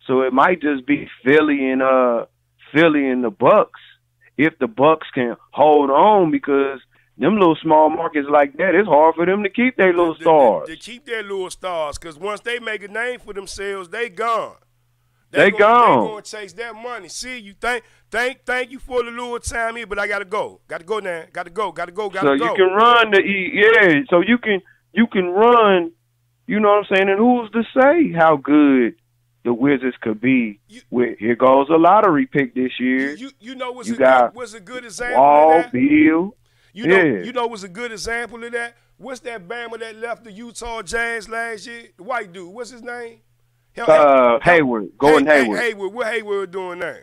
so it might just be Philly and the Bucks. If the Bucks can hold on, because them little small markets like that, it's hard for them to keep their little stars. To keep their little stars, because once they make a name for themselves, they gone. They gone. They going to chase that money. See, you thank you for the little time here, but I got to go. Got to go now. Got to go. So you can run so you can run, you know what I'm saying? And who's to say how good the Wizards could be? Here goes a lottery pick this year. You know what's a good example of that? You know what's a good example of that? What's that Bama that left the Utah Jazz last year? The white dude. What's his name? Hayward. Gordon Hayward. Hayward. What Hayward doing now?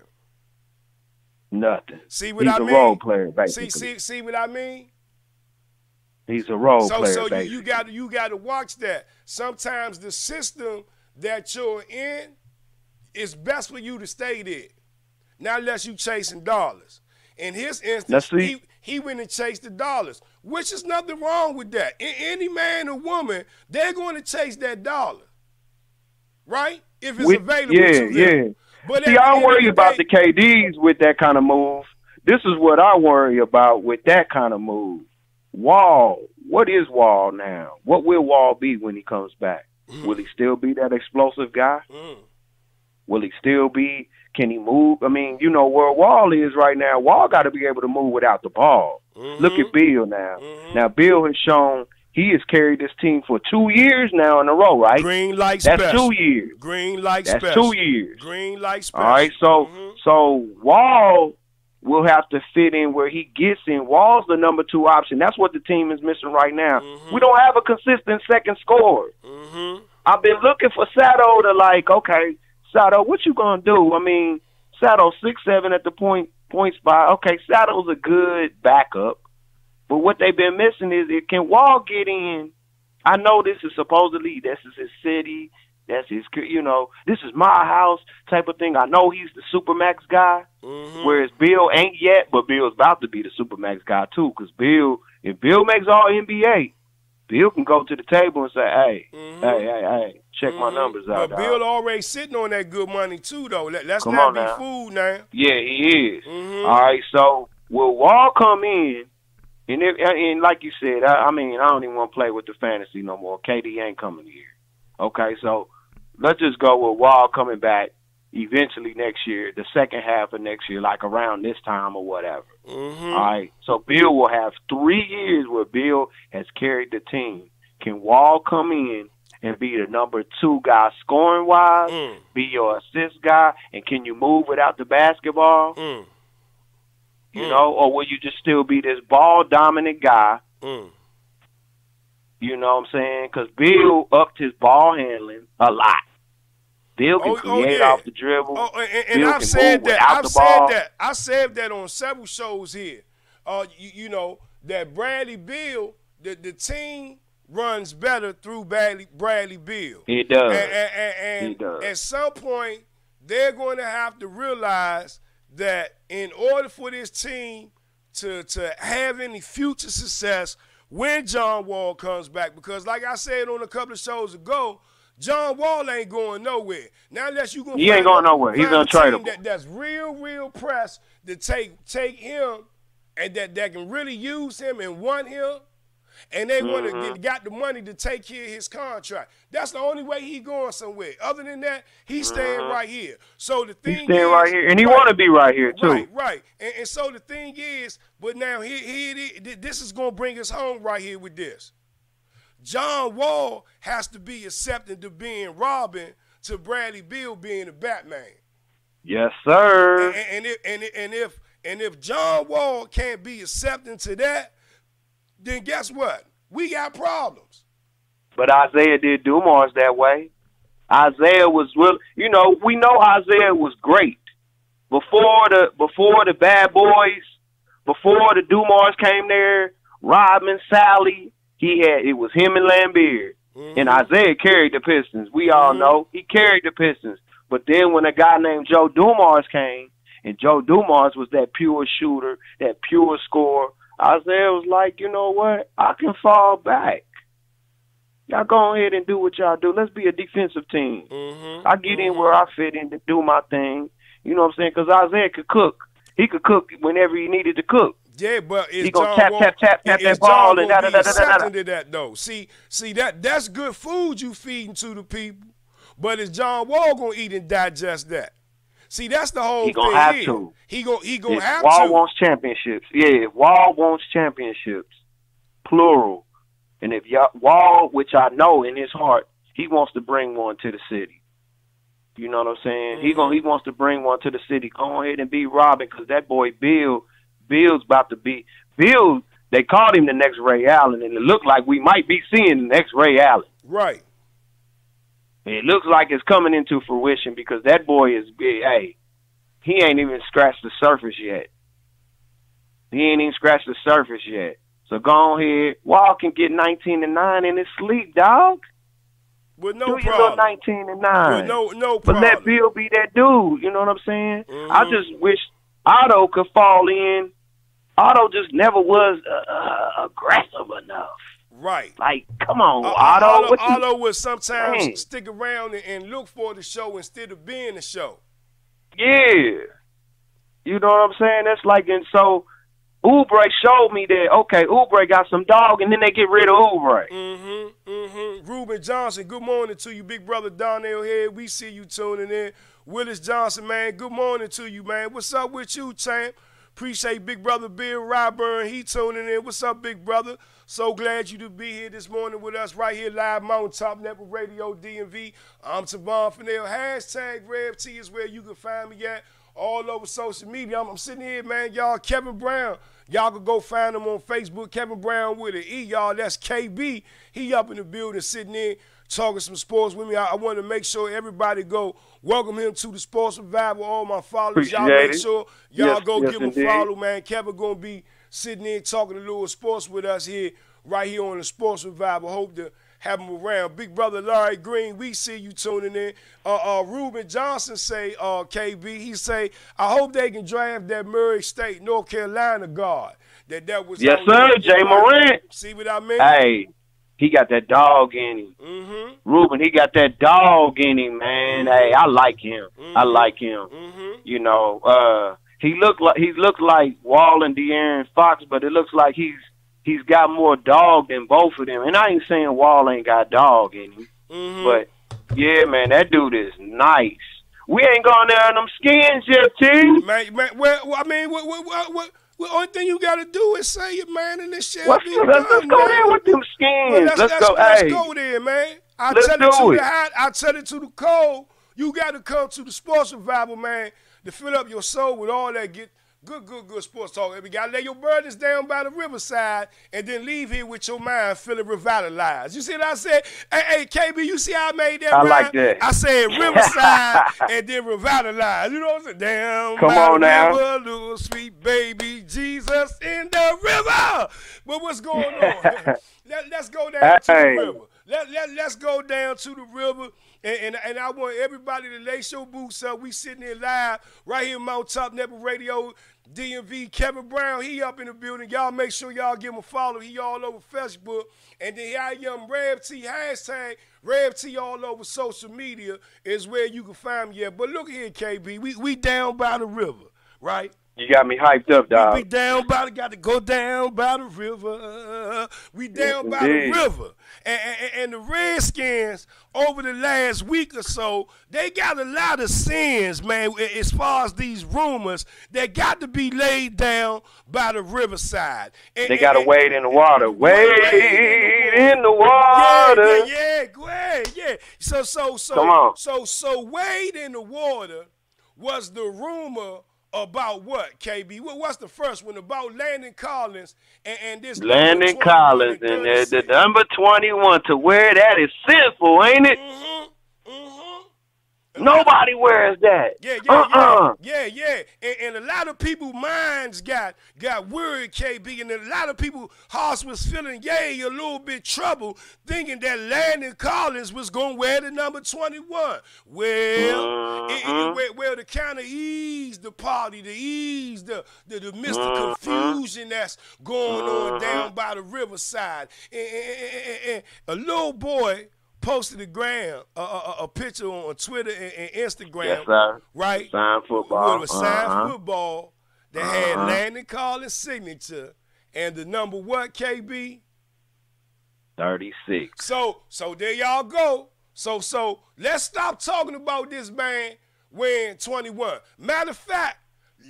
Nothing. See what I mean? He's a role player, basically. See what I mean? He's a role player. So you got to watch that. Sometimes the system that you're in, it's best for you to stay there. Not unless you chasing dollars. In his instance, he went and chased the dollars, which is nothing wrong with that. Any man or woman, they're going to chase that dollar. right? If it's available yeah, to them. yeah. But see, I don't worry about the KDs with that kind of move. This is what I worry about with that kind of move. Wall. What is Wall now? What will Wall be when he comes back? Will he still be that explosive guy? Will he still be? Can he move? I mean, you know where Wall is right now. Wall got to be able to move without the ball. Look at Bill now. Now, Bill has shown he has carried this team for 2 years now in a row, right? Green light That's special. 2 years. Green light That's special. 2 years. Green light special. All right, so Wall will have to fit in where he gets in. Wall's the number 2 option. That's what the team is missing right now. We don't have a consistent second scorer. I've been looking for Sato to okay, Sato, what you gonna do? I mean, Sato 6'7" at the point spot. Okay, Sato's a good backup, but what they've been missing is can Wall get in? I know this is supposedly this is his city, that's his this is my house type of thing. I know he's the Supermax guy, whereas Bill ain't yet, but Bill's about to be the Supermax guy too. Because if Bill makes all NBA, Bill can go to the table and say, hey, check my numbers out. But Bill already sitting on that good money too, though. Let's Come not on be now. fooled now. Yeah, he is. All right, so will Wall come in? And like you said, I mean, I don't even want to play with the fantasy no more. KD ain't coming here. Okay, so let's just go with Wall coming back eventually next year, the second half of next year, like around this time or whatever. All right, so Bill will have 3 years where Bill has carried the team. Can Wall come in and be the number 2 guy scoring-wise, be your assist guy, and can you move without the basketball? You know, or will you just still be this ball-dominant guy? You know what I'm saying? Because Bill upped his ball handling a lot. Bill can create off the dribble. And Bill I've can said move that. without I've the said ball. that. I said that on several shows here. You know that Bradley Beal, the team runs better through Bradley Beal. It does. And It does. at some point, they're going to have to realize that in order for this team to have any future success when John Wall comes back, because like I said on a couple of shows ago, John Wall ain't going nowhere. Now unless you gonna He ain't going nowhere. He's untradeable. That's real pressed to take him and that can really use him and want him, and they want to got the money to take care of his contract. That's the only way he going somewhere. Other than that, he's staying right here. So the thing He's staying right here, and he want to be right here too. Right. And so the thing is, but now this is going to bring us home right here with this. John Wall has to be accepting to being Robin to Bradley Beal being the Batman. Yes, sir. And if John Wall can't be accepting to that, then guess what? We got problems. But Isaiah did Dumars that way. Isaiah was real. You know, we know Isaiah was great before the bad boys, before the Dumars came there. Rodman, Sally, it was him and Lambeer, and Isaiah carried the Pistons. We all know he carried the Pistons. But then when a guy named Joe Dumars came, and Joe Dumars was that pure shooter, that pure scorer, Isaiah was like, you know what? I can fall back. Y'all go ahead and do what y'all do. Let's be a defensive team. I get in where I fit in to do my thing. You know what I'm saying? Because Isaiah could cook. He could cook whenever he needed to cook. Yeah, but he gonna tap that ball and to that though. See that's good food you feeding to the people, but is John Wall gonna eat and digest that? See, that's the whole thing. He gonna have to. He gonna have to. Wall wants championships. Yeah, Wall wants championships, plural. And if Wall, which I know in his heart, he wants to bring one to the city. You know what I'm saying? He wants to bring one to the city. Go ahead and be Robin, because that boy Bill's about to be Bill. They called him the next Ray Allen, and it looked like we might be seeing the next Ray Allen. Right. It looks like it's coming into fruition because that boy is big. Hey, he ain't even scratched the surface yet. So go ahead. Wall can get 19 and 9 in his sleep, dog. With no do problem. your little 19 and 9. With no problem. But let Bill be that dude. You know what I'm saying? I just wish Otto could fall in. Otto just never was aggressive enough. Right. Like, come on, Otto. Otto would sometimes stick around and look for the show instead of being the show. Yeah. You know what I'm saying? That's like, and so Oubre showed me that, okay, Oubre got some dog, and then they get rid of Oubre. Ruben Johnson, good morning to you, big brother Donnell Head. We see you tuning in. Willis Johnson, man, good morning to you, man. What's up with you, champ? Appreciate big brother Bill Ryburn. He tuning in. What's up, big brother? So glad you to be here this morning with us right here live, Mountaintop Network Radio DMV. I'm Tavon Fennell. Hashtag Rev T is where you can find me at all over social media. I'm sitting here, man, y'all. Kevin Brown. Y'all can go find him on Facebook. Kevin Brown with an E, y'all. That's KB. He up in the building sitting in talking some sports with me. I want to make sure everybody go welcome him to the Sports Revival. All my followers, y'all make sure y'all go give him a follow, man. Kevin going to be sitting in talking a little sports with us here, right here on the Sports Revival. Hope to have him around. Big brother Larry Green, we see you tuning in. Ruben Johnson say, KB, he say, I hope they can draft that Murray State, North Carolina guard. That was yes, sir, Jay Morant. See what I mean? Hey, he got that dog in him. Ruben, he got that dog in him, man. Hey, I like him. I like him. You know, he looks like Wall and De'Aaron Fox, but it looks like he's got more dog than both of them. And I ain't saying Wall ain't got dog in him. But, yeah, man, that dude is nice. We ain't going down them skins yet, T. Man, well, I mean, what only thing you got to do is say it, man, and this shit. Let's go there with them skins. Well, let's go there, man. I tell it to the cold. You got to come to the Sports Revival, man, to fill up your soul with all that good sports talk. You got to lay your burdens down by the riverside and then leave here with your mind feeling revitalized. You see what I said? Hey, KB, you see how I made that rhyme? like that. I said riverside and then revitalized. You know what I'm saying? Down Come by on the now. river, little sweet baby Jesus in the river. But what's going on? Let's go down to the river. Let's go down to the river. And I want everybody to lace your boots up. We sitting here live right here on Mountaintop Network Radio, DMV. Kevin Brown, he up in the building. Y'all make sure y'all give him a follow. He all over Facebook. And then here I am, Rev T, hashtag Rev T all over social media is where you can find me at. But look here, KB, we down by the river, right? You got me hyped up, dog. We down by got to go down by the river. We down by the river. And the Redskins, over the last week or so, they got a lot of sins, man, as far as these rumors that got to be laid down by the riverside. They got to wade in the water. Wade in the water. Yeah, go ahead, yeah. So Come on. So wade in the water was the rumor about what, KB? What's the first one? About Landon Collins and this Landon Collins and the number 21 to wear that is sinful, ain't it? Nobody wears that. Yeah. And a lot of people's minds got worried, KB, and a lot of people's hearts was feeling, a little bit trouble, thinking that Landon Collins was going to wear the number 21. Well, to kind of ease the party, to ease the midst of confusion that's going on down by the riverside. And a little boy posted a picture on Twitter and Instagram, yes, sir. right? Signed football. With a signed football that had Landon Collins' signature and the number what, KB? 36. So there y'all go. So let's stop talking about this man wearing 21. Matter of fact,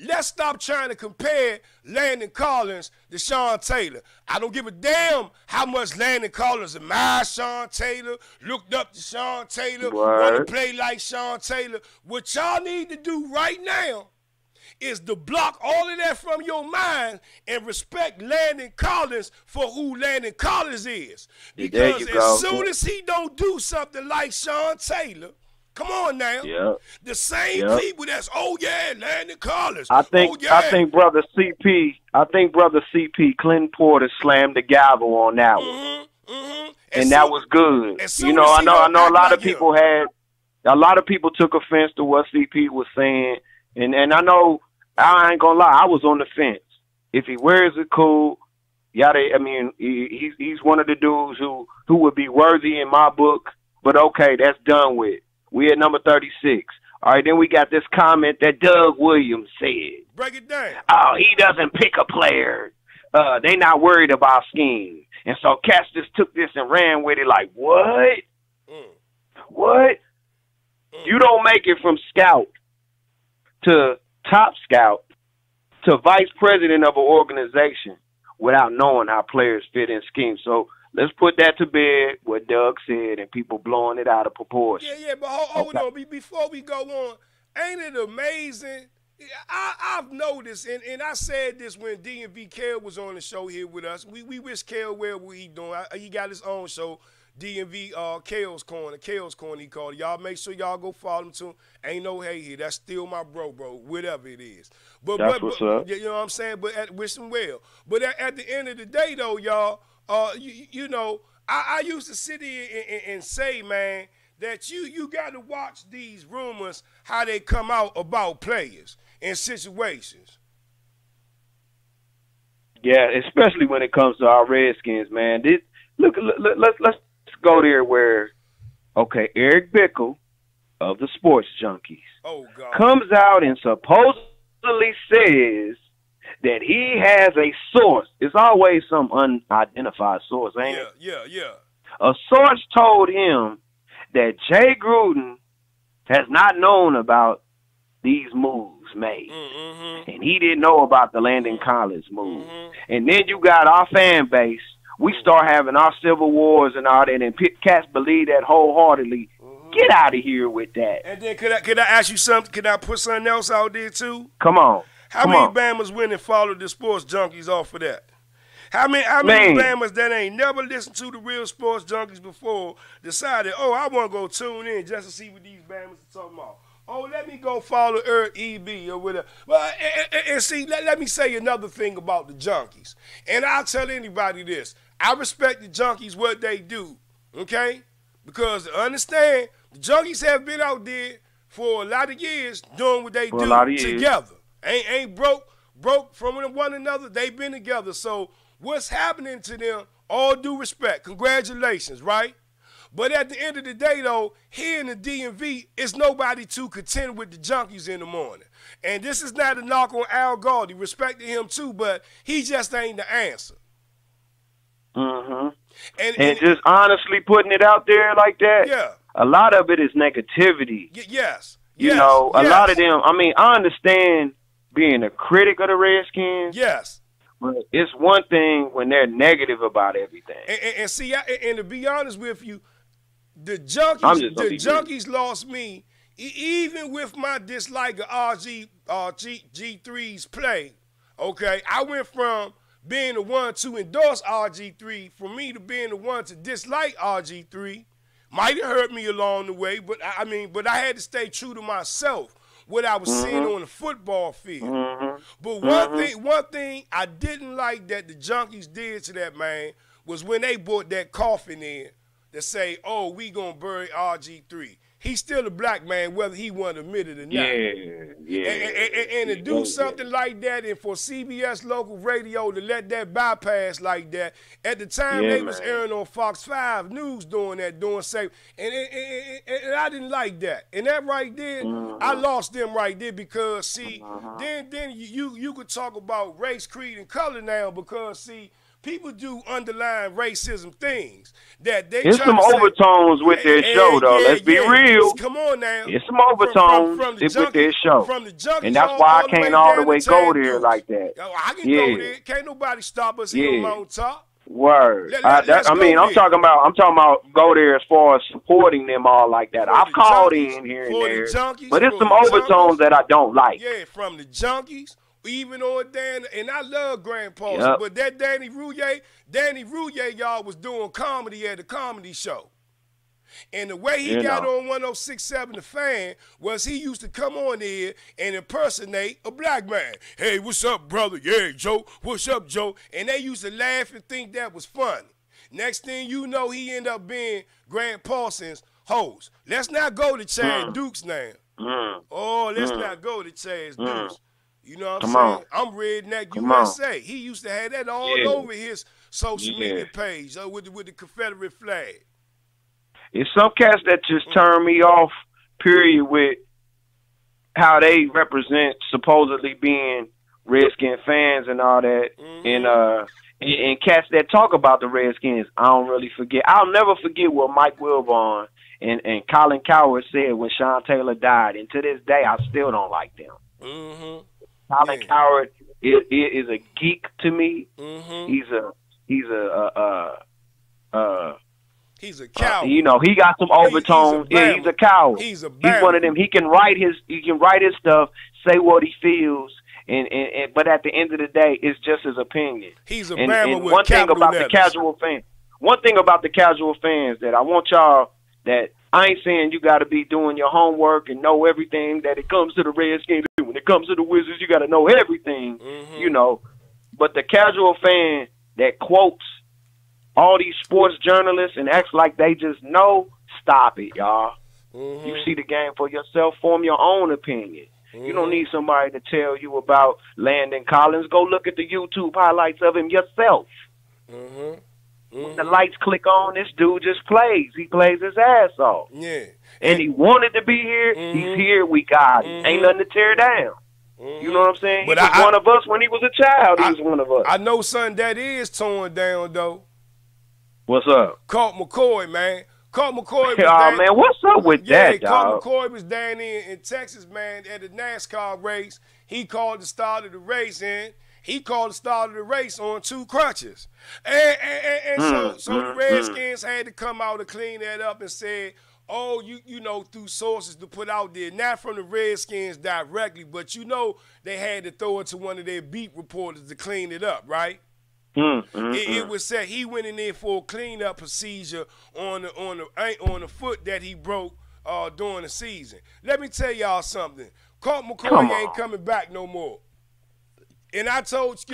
let's stop trying to compare Landon Collins to Sean Taylor. I don't give a damn how much Landon Collins admires Sean Taylor, looked up to Sean Taylor, want to play like Sean Taylor. What y'all need to do right now is to block all of that from your mind and respect Landon Collins for who Landon Collins is. Because as soon as he don't do something like Sean Taylor, come on now. Yep. The same people that's, Landon Collins. I think brother CP, Clinton Porter slammed the gavel on that one. And that was good. You know, I know a lot of people took offense to what CP was saying. And I know, I ain't gonna lie, I was on the fence. If he wears it, cool. I mean, he's one of the dudes who would be worthy in my book. But okay, that's done with. We at number 36. All right, then we got this comment that Doug Williams said. Break it down. Oh, he doesn't pick a player. They not worried about scheme. And so Cass just took this and ran with it like, what? What? You don't make it from scout to top scout to vice president of an organization without knowing how players fit in schemes. So let's put that to bed, what Doug said, and people blowing it out of proportion. Yeah, but hold on. Before we go on, ain't it amazing? I've noticed, and I said this when DMV Kel was on the show here with us. We wish Kel well what he doing. He got his own show, DMV Kel's Corner he called it. Y'all make sure y'all go follow him too. Ain't no hate here. That's still my bro, whatever it is. That's what's up. You know what I'm saying? But wish him well. But at the end of the day, though, y'all, you know, I used to sit here and say, man, that you got to watch these rumors, how they come out about players and situations. Yeah, especially when it comes to our Redskins, man. Let's go there where, okay, Eric Bickle of the Sports Junkies comes out and supposedly says that he has a source. It's always some unidentified source, ain't it? Yeah. A source told him that Jay Gruden has not known about these moves made. And he didn't know about the Landon Collins move. And then you got our fan base. We start having our civil wars and all that, and cats believe that wholeheartedly. Get out of here with that. And then could I ask you something? Could I put something else out there too? Come on. How many Bammers went and followed the Sports Junkies off of that? How many Bammers that ain't never listened to the real Sports Junkies before decided, I want to go tune in just to see what these Bammers are talking about? Oh, let me go follow EB or whatever. Well, and see, let me say another thing about the Junkies. And I'll tell anybody this. I respect the Junkies, what they do, okay? Because understand, the Junkies have been out there for a lot of years doing what they do together. Ain't broke from one another. They've been together. So what's happening to them, all due respect, congratulations, right? But at the end of the day, though, here in the DMV, it's nobody to contend with the Junkies in the morning. And this is not a knock on Al Galdi, respecting him too, but he just ain't the answer. And just honestly putting it out there like that, a lot of it is negativity. You know, a lot of them, I mean, I understand being a critic of the Redskins. But it's one thing when they're negative about everything. And see, and to be honest with you, the Junkies lost me, even with my dislike of RG3's play. Okay, I went from being the one to endorse RG3, for me to being the one to dislike RG3. Might have hurt me along the way, but I had to stay true to myself, what I was seeing on the football field. But one thing I didn't like that the Junkies did to that man was when they brought that coffin in to say, we gonna bury RG3. He's still a black man, whether he want to admit it or not. And to do something like that, and for CBS local radio to let that bypass like that, at the time they was airing on Fox 5 News doing safe, and I didn't like that. And that right there, I lost them right there because see, then you could talk about race, creed, and color now because see, people do underlying racism things that they. There's some overtones with their show, though. Let's be real. Come on now. There's some overtones with their show, and that's why I can't all the way go there like that. I can go there. Can't nobody stop us here on Mountain Top. Word. I'm talking about go there as far as supporting them all like that. I've called in here and there, but it's some overtones that I don't like. Yeah, from the Junkies. Even on Dan, and I love Grandpa, but that Danny Rouye, y'all, was doing comedy at the comedy show. And the way he got on 106.7 The Fan was he used to come on there and impersonate a black man. Hey, what's up, brother? Yeah, Joe. What's up, Joe? And they used to laugh and think that was funny. Next thing you know, he ended up being Grant Parsons' host. Let's not go to Chad Dukes now. Let's not go to Chad Dukes. You know what I'm Come saying? on. I'm Redneck Come on. USA. He used to have that all over his social media page with the Confederate flag. It's some cats that just turn me off, period, with how they represent supposedly being Redskin fans and all that. And cats that talk about the Redskins, I don't really forget. I'll never forget what Mike Wilbon and Colin Coward said when Sean Taylor died. And to this day, I still don't like them. Colin Coward is a geek to me. He's a coward. You know, he got some overtones. He's a coward. He's one of them. He can write his stuff, say what he feels, and but at the end of the day, it's just his opinion. He's a and one thing about the casual fan. One thing about the casual fans that I want y'all, that I ain't saying you got to be doing your homework and know everything that it comes to the Redskins. When it comes to the Wizards, you got to know everything, you know. But the casual fan that quotes all these sports journalists and acts like they just know, stop it, y'all. You see the game for yourself. Form your own opinion. You don't need somebody to tell you about Landon Collins. Go look at the YouTube highlights of him yourself. When the lights click on, this dude just plays. He plays his ass off. Yeah. And he wanted to be here. He's here. We got him. Ain't nothing to tear down. You know what I'm saying? But he was one of us when he was a child. He was one of us. I know something that is torn down, though. What's up? Colt McCoy, man. Colt McCoy was man, what's up with that, dog? Colt McCoy was down in Texas, man, at the NASCAR race. He called the start of the race in. He called the start of the race on 2 crutches. And so the Redskins had to come out and clean that up and said, oh, you know, through sources to put out there, not from the Redskins directly, but you know they had to throw it to one of their beat reporters to clean it up, right? It was said he went in there for a cleanup procedure on the foot that he broke during the season. Let me tell y'all something. Colt McCoy ain't coming back no more. And I told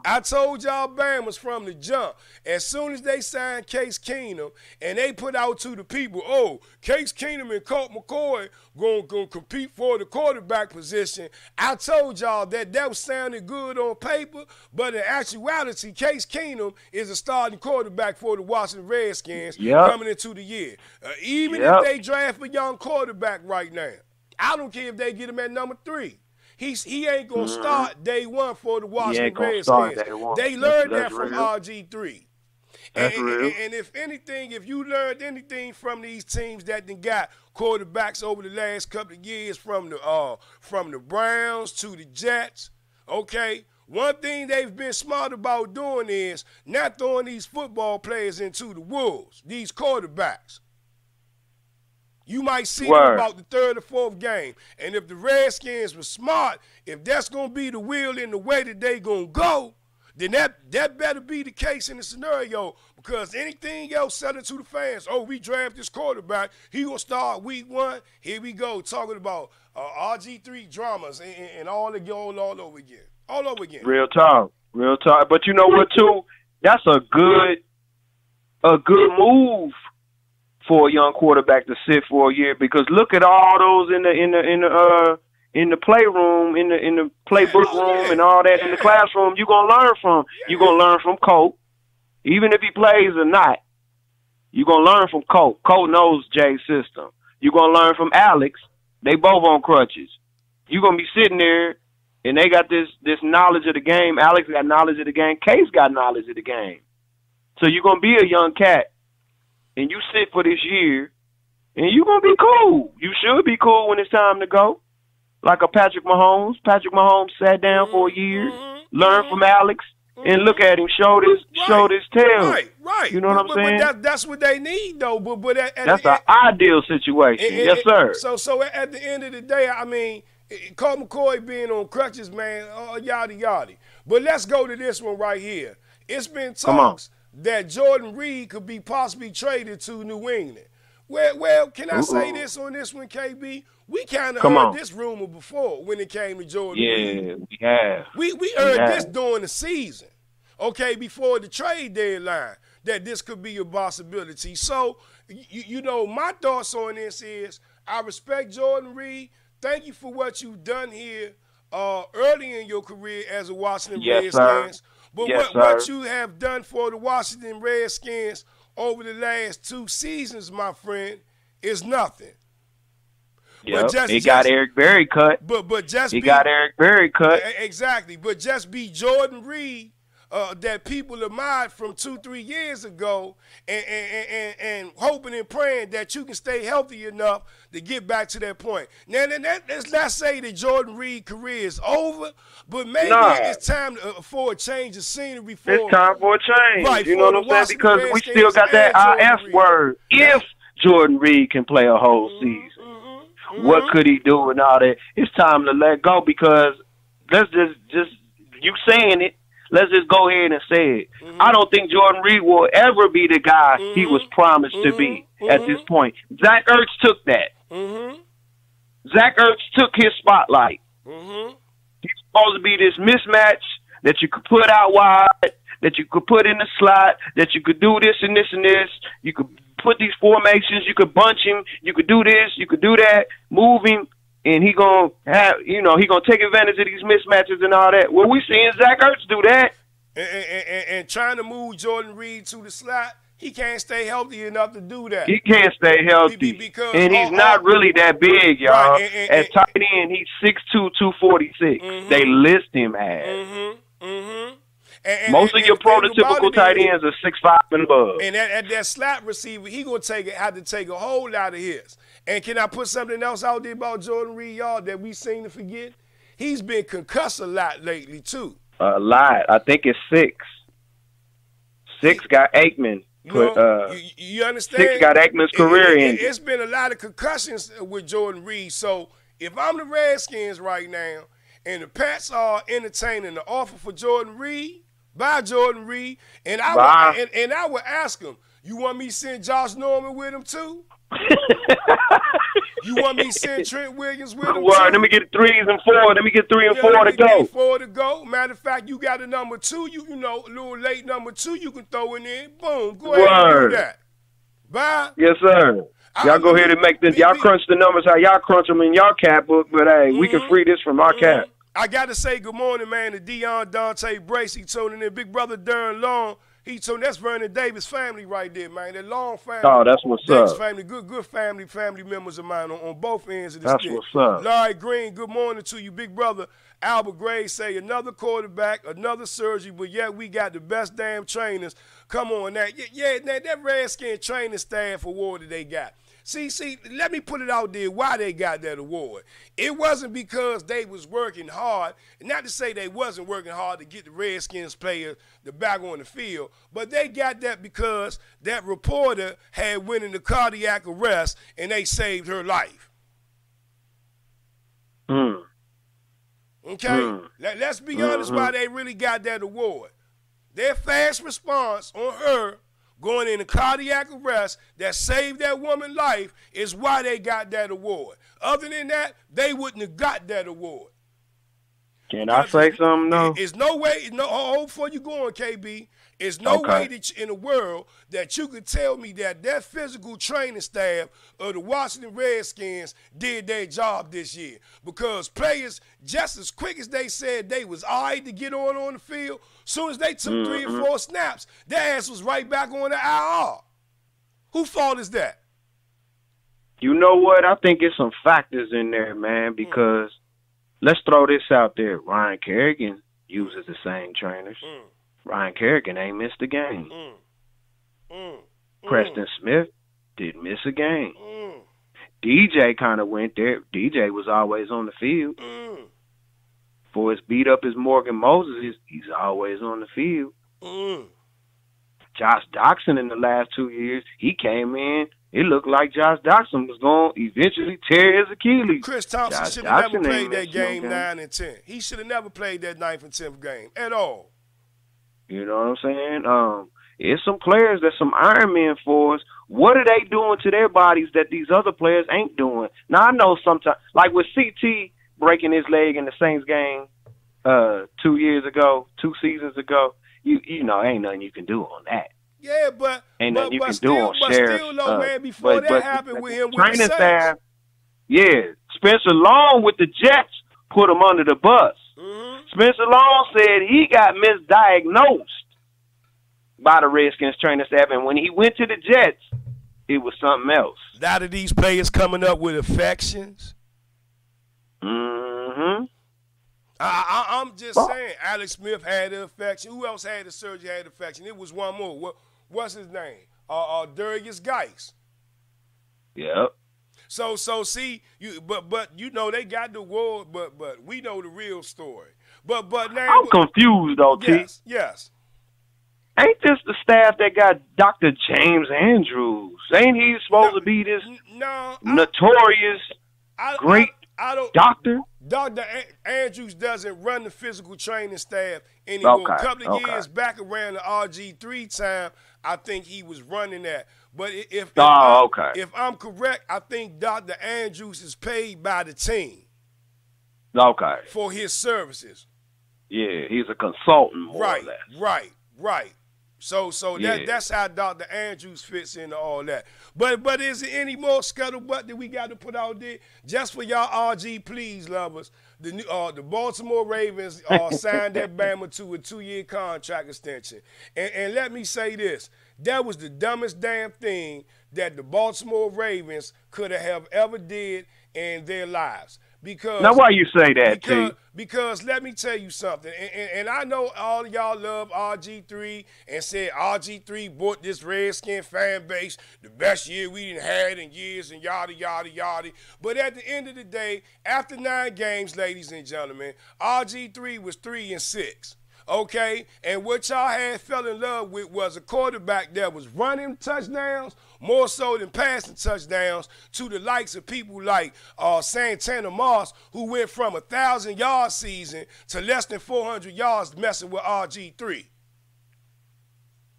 I told y'all Bama's from the jump. As soon as they signed Case Keenum and they put out to the people, oh, Case Keenum and Colt McCoy gonna compete for the quarterback position. I told y'all that sounded good on paper, but in actuality, Case Keenum is a starting quarterback for the Washington Redskins coming into the year. Even if they draft a young quarterback right now, I don't care if they get him at number 3. He ain't going to start day one for the Washington Redskins. They learned that from RG3. And if anything, if you learned anything from these teams that then got quarterbacks over the last couple of years, from the Browns to the Jets, okay, one thing they've been smart about doing is not throwing these football players into the wolves, these quarterbacks. You might see them about the 3rd or 4th game. And if the Redskins were smart, if that's going to be the wheel in the way that they going to go, then that better be the case in the scenario, because anything else selling to the fans, oh, we draft this quarterback, he going to start week 1, here we go, talking about RG3 dramas and all over again. All over again. Real talk. But you know what, too? That's a good move for a young quarterback to sit for a year, because look at all those in the playroom, in the playbook room, and all that in the classroom. You're gonna learn from Colt, even if he plays or not. You're gonna learn from Colt. Colt knows Jay's system. You're gonna learn from Alex. They both on crutches. You're gonna be sitting there, and they got this knowledge of the game. Alex got knowledge of the game. Case got knowledge of the game. So you're gonna be a young cat, and you sit for this year, and you're going to be cool. You should be cool when it's time to go. Like a Patrick Mahomes. Patrick Mahomes sat down for a year, learned from Alex, and look at him, showed his tail. Right. You know what I'm saying? But that's what they need, though. But that's an ideal situation. Yes, sir. So at the end of the day, I mean, Colt McCoy being on crutches, man, yada, yada. But let's go to this one right here. It's been talks that Jordan Reed could be possibly traded to New England. Well, can I say this on this one, KB? We kind of heard this rumor before when it came to Jordan Reed. Yeah, we have. We heard this during the season, okay, before the trade deadline, that this could be a possibility. So, you know, my thoughts on this is I respect Jordan Reed. Thank you for what you've done here early in your career as a Washington Yes, Redskins. sir. But Yes, what sir. you have done for the Washington Redskins over the last 2 seasons, my friend, is nothing. Yeah, he got Eric Berry cut. But just he got Eric Berry cut. Exactly. But just be Jordan Reed that people admired from 2-3 years ago, and hoping and praying that you can stay healthy enough to get back to that point. Now, let's not say that Jordan Reed's career is over, but maybe it's time for a change of scenery. It's time for a change. Right, you know what I'm saying? Because we still got that IF word. If Jordan Reed can play a whole season, what could he do and all that? It's time to let go, because let's just you saying it. Let's just go ahead and say it. I don't think Jordan Reed will ever be the guy he was promised to be at this point. Zach Ertz took that. Zach Ertz took his spotlight. He's supposed to be this mismatch that you could put out wide, that you could put in the slot, that you could do this and this and this. You could put these formations. You could bunch him. You could do this. You could do that. Move him. And he gonna have, he gonna take advantage of these mismatches and all that. Well, we seeing Zach Ertz do that, and trying to move Jordan Reed to the slot, he can't stay healthy enough to do that. He can't stay healthy, because and he's not really that big, y'all. Right, At tight end, he's 6'2", 246. They list him as. Most of your prototypical tight ends are 6'5" and above. And at that slot receiver, he gonna have to take a whole lot of hits. And can I put something else out there about Jordan Reed, y'all, that we seem to forget? He's been concussed a lot lately, too. A lot. I think it's 6. 6 got Aikman. You understand? 6 got Aikman's career ended. It's been a lot of concussions with Jordan Reed. So if I'm the Redskins right now and the Pats are entertaining the offer for Jordan Reed, buy Jordan Reed, and I would ask him, you want me to send Josh Norman with him, too? You want me to send Trent Williams with him? Well, let me get 3s and 4. Let me get 3 and 4 to go. 4 to go. Matter of fact, you got a number 2. You know, a little late number 2. You can throw in there. Boom. Go ahead and do that. Bye. Yes, sir. Y'all go ahead and make this. Y'all crunch the numbers how y'all crunch them in y'all cap book, but hey, we can free this from our cap. I got to say good morning, man, to Dion Dante Bracy tuning in. Big brother Darren Long. He told that's Vernon Davis family right there, man. That Long family. Oh, that's what's Davis up. Family, good family members of mine on both ends of the That's stick. what's up. Larry Green, good morning to you, big brother. Albert Gray say another quarterback, another surgery, but yet we got the best damn trainers. Come on, that Redskin training staff award that they got. See, let me put it out there why they got that award. It wasn't because they was working hard, not to say they wasn't working hard to get the Redskins players back on the field, but they got that because that reporter had went into cardiac arrest and they saved her life. Okay? Let's be honest why they really got that award. Their fast response on her going into cardiac arrest that saved that woman's life is why they got that award. Other than that, they wouldn't have got that award. Can I say something, though? There's no way, before you go on, KB, there's no way that in the world that you could tell me that physical training staff of the Washington Redskins did their job this year. Because players, just as quick as they said they was all right to get on the field, soon as they took 3 or 4 snaps, their ass was right back on the IR. Whose fault is that? You know what? I think it's some factors in there, man, because let's throw this out there. Ryan Kerrigan uses the same trainers. Ryan Kerrigan ain't missed a game. Preston Smith didn't miss a game. DJ kind of went there. DJ was always on the field. For as beat up as Morgan Moses, he's always on the field. Josh Doxson in the last 2 years, he came in. It looked like Josh Doxson was going to eventually tear his Achilles. Chris Thompson should have never played that game 9 and 10. He should have never played that 9th and 10th game at all. You know what I'm saying? It's some players that's some Iron Man for us. What are they doing to their bodies that these other players ain't doing? Now, I know sometimes, like with CT breaking his leg in the Saints game 2 seasons ago, you know, ain't nothing you can do on that. Yeah, but ain't nothing you can do on Sheriff. Still, though, man, before that happened with him with the Saints. Staff, yeah, Spencer Long with the Jets put him under the bus. Spencer Long said he got misdiagnosed by the Redskins training staff, and when he went to the Jets, it was something else. A lot of these players coming up with affections. I'm just saying, Alex Smith had an affection. Who else had the surgery, had an affection? It was one more. What's his name? Darius Geis. Yep. So see, but you know they got the award, but we know the real story. But now I'm confused though, T. Yes. Ain't this the staff that got Dr. James Andrews? Ain't he supposed to be this notorious great doctor? Dr. Andrews doesn't run the physical training staff anymore. A couple of years back around the RG3 time, I think he was running that. But if I'm correct, I think Dr. Andrews is paid by the team. Okay. For his services. Yeah, he's a consultant more or less. Right. So that's how Dr. Andrews fits into all that. But is there any more scuttlebutt that we got to put out there? Just for y'all RG please lovers, the Baltimore Ravens signed that Bama to a 2-year contract extension. And let me say this. That was the dumbest damn thing that the Baltimore Ravens could have ever did in their lives. Because now, why you say that, T? Because let me tell you something, and I know all of y'all love RG3 and said RG3 bought this Redskin fan base the best year we didn't had in years and yada, yada, yada. But at the end of the day, after 9 games, ladies and gentlemen, RG3 was 3-6. Okay, and what y'all fell in love with was a quarterback that was running touchdowns more so than passing touchdowns to the likes of people like Santana Moss, who went from 1,000-yard season to less than 400 yards messing with RG3.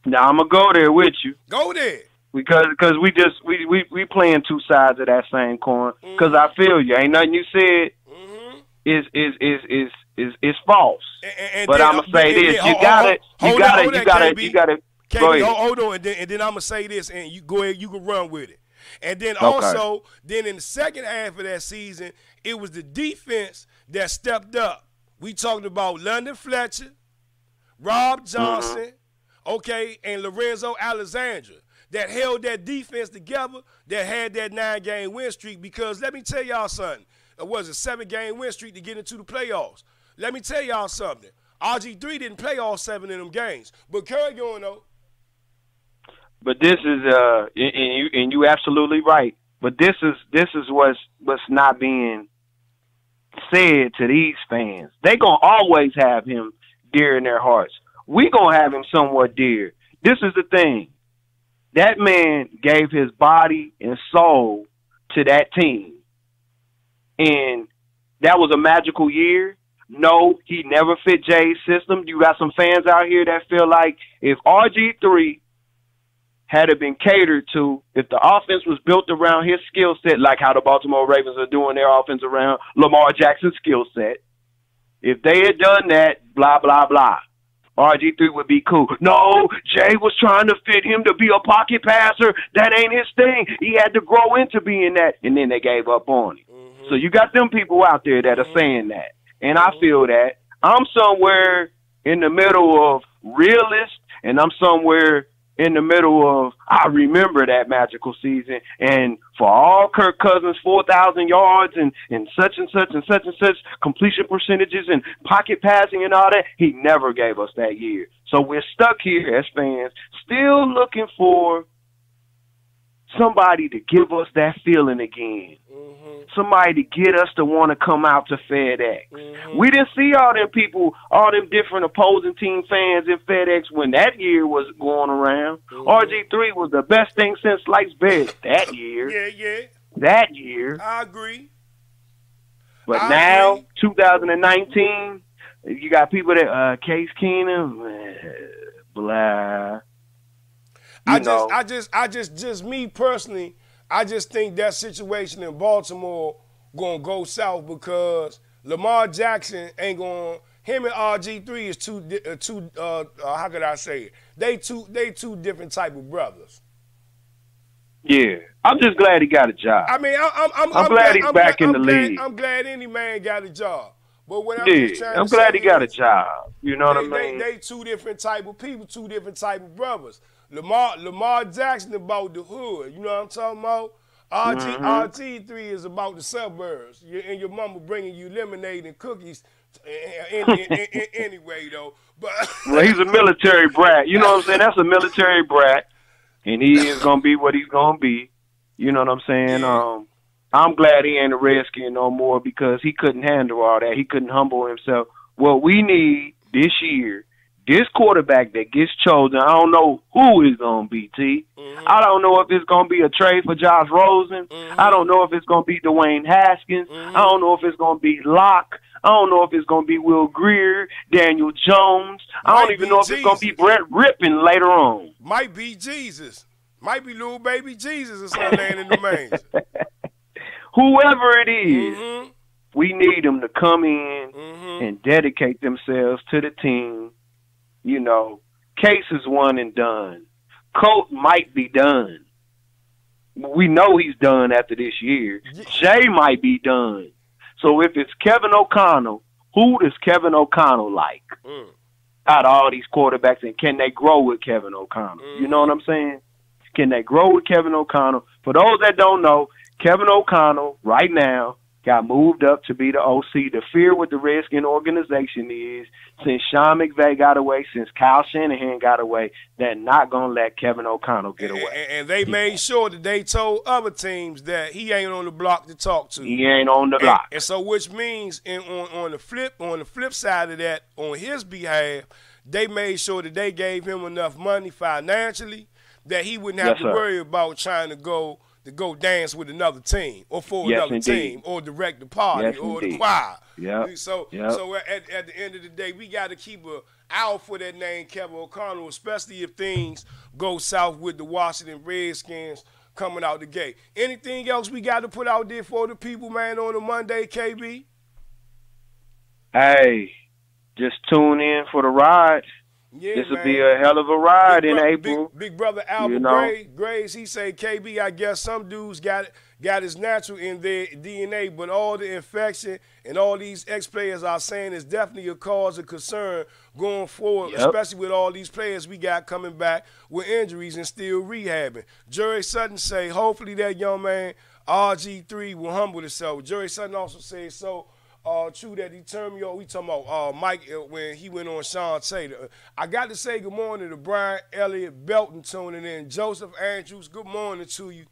Now I'm gonna go there with you. Go there. Because we playing two sides of that same coin. Because I feel you. Ain't nothing you said is false. But I'm gonna say this: you gotta. KB, hold on, and then I'm gonna say this, and you go ahead, you can run with it. And then also, then in the second half of that season, it was the defense that stepped up. We talked about London Fletcher, Rob Johnson, and Lorenzo Alexandra that held that defense together, that had that 9-game win streak. Because let me tell y'all something. It was a 7-game win streak to get into the playoffs. Let me tell y'all something. RG3 didn't play all 7 of them games. But carry on, though. But this is and you absolutely right. But this is what's not being said to these fans. They gonna always have him dear in their hearts. We gonna have him somewhat dear. This is the thing. That man gave his body and soul to that team. And that was a magical year. No, he never fit Jay's system. You got some fans out here that feel like if RG3 had it been catered to, if the offense was built around his skill set, like how the Baltimore Ravens are doing their offense around Lamar Jackson's skill set, if they had done that, blah, blah, blah, RG3 would be cool. No, Jay was trying to fit him to be a pocket passer. That ain't his thing. He had to grow into being that, and then they gave up on him. So you got them people out there that are saying that. And I feel that. I'm somewhere in the middle of realist, and I'm somewhere in the middle of I remember that magical season. And for all Kirk Cousins' 4,000 yards and such and such and such and such completion percentages and pocket passing and all that, he never gave us that year. So we're stuck here as fans still looking for somebody to give us that feeling again. Somebody to get us to want to come out to FedEx. We didn't see all them people, all them different opposing team fans in FedEx when that year was going around. RG3 was the best thing since sliced bread that year. Yeah. That year. I agree. But now, 2019, you got people that, Case Keenum, blah. Just me personally, I just think that situation in Baltimore gonna go south because Lamar Jackson ain't gonna. Him and RG3 is two. How could I say it? They two different type of brothers. Yeah, I'm just glad he got a job. I mean, I'm glad he's back in the league. I'm glad any man got a job. But what I'm just trying I'm to glad say he got a is, job. You know what I mean? They two different type of people, two different type of brothers. Lamar Jackson about the hood. You know what I'm talking about? RG3 is about the suburbs. And your mama bringing you lemonade and cookies anyway, though. But well, he's a military brat. You know what I'm saying? That's a military brat. And he is going to be what he's going to be. You know what I'm saying? Yeah. I'm glad he ain't a Redskin no more because he couldn't handle all that. He couldn't humble himself. What we need this year, this quarterback that gets chosen, I don't know who it's going to be, T. I don't know if it's going to be a trade for Josh Rosen. I don't know if it's going to be Dwayne Haskins. I don't know if it's going to be Locke. I don't know if it's going to be Will Greer, Daniel Jones. I don't even know if it's going to be Brett Rippon later on. Might be Jesus. Might be little baby Jesus or something laying in the manger. Whoever it is, we need them to come in and dedicate themselves to the team. You know, Case is one and done. Colt might be done. We know he's done after this year. Jay might be done. So if it's Kevin O'Connell, who does Kevin O'Connell like out of all these quarterbacks, and can they grow with Kevin O'Connell? You know what I'm saying? Can they grow with Kevin O'Connell? For those that don't know, Kevin O'Connell right now got moved up to be the OC. The fear with the Redskin organization is since Sean McVay got away, since Kyle Shanahan got away, they're not going to let Kevin O'Connell get away. And they made sure that they told other teams that he ain't on the block to talk to. He ain't on the block. And so which means on the flip side of that, on his behalf, they made sure that they gave him enough money financially that he wouldn't have to worry about trying to go dance with another team or for another team or direct the party or the choir. So at the end of the day, we got to keep an eye out for that name Kevin O'Connell, especially if things go south with the Washington Redskins coming out the gate. Anything else we got to put out there for the people, man, on a Monday, KB? Hey, just tune in for the ride. Yeah, this will be a hell of a ride in April. Big brother Albert Graves, he say, KB, I guess some dudes got his natural in their DNA, but all the infection and all these ex-players are saying is definitely a cause of concern going forward, especially with all these players we got coming back with injuries and still rehabbing. Jerry Sutton say, hopefully that young man, RG3, will humble himself. Jerry Sutton also says so. True that he turned me on. We talking about Mike when he went on Sean Taylor. I got to say good morning to Brian Elliott Belton tuning in. Joseph Andrews, good morning to you.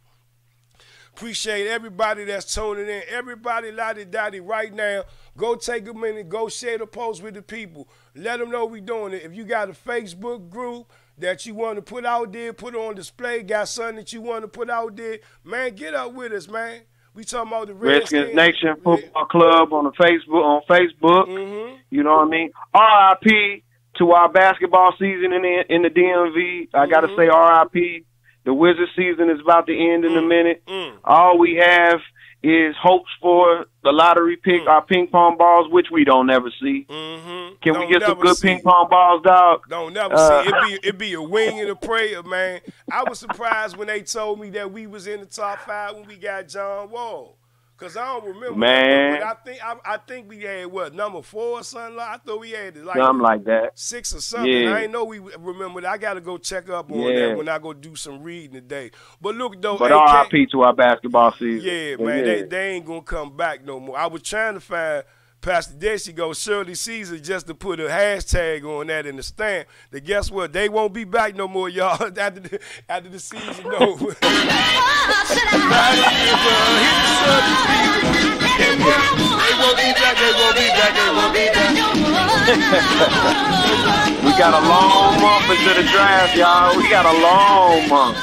Appreciate everybody that's tuning in. Everybody lottie-dottie right now. Go take a minute. Go share the post with the people. Let them know we doing it. If you got a Facebook group that you want to put out there, put on display, got something that you want to put out there, man, get up with us, man. We talking about the Redskins Nation Football Club on Facebook. You know what I mean? RIP to our basketball season in the DMV. I got to say RIP. The Wizard season is about to end in a minute. All we have is hopes for the lottery pick, our ping pong balls, which we don't ever see. Can we get some good ping pong balls, dog? Don't never see. It be a wing and a prayer, man. I was surprised when they told me that we was in the top 5 when we got John Wall. Because I don't remember. Man. But I think we had, number 4 or something? I thought we had something like that. 6 or something. Yeah. I ain't know we remember that. I got to go check up on that when I go do some reading today. But look, though. But RIP to our basketball season. Yeah, man. They ain't going to come back no more. I was trying to find Pastor Desi Shirley Caesar just to put a hashtag on that in the stamp. That guess what? They won't be back no more, y'all, after the season over. We got a long month into the draft, y'all. We got a long month.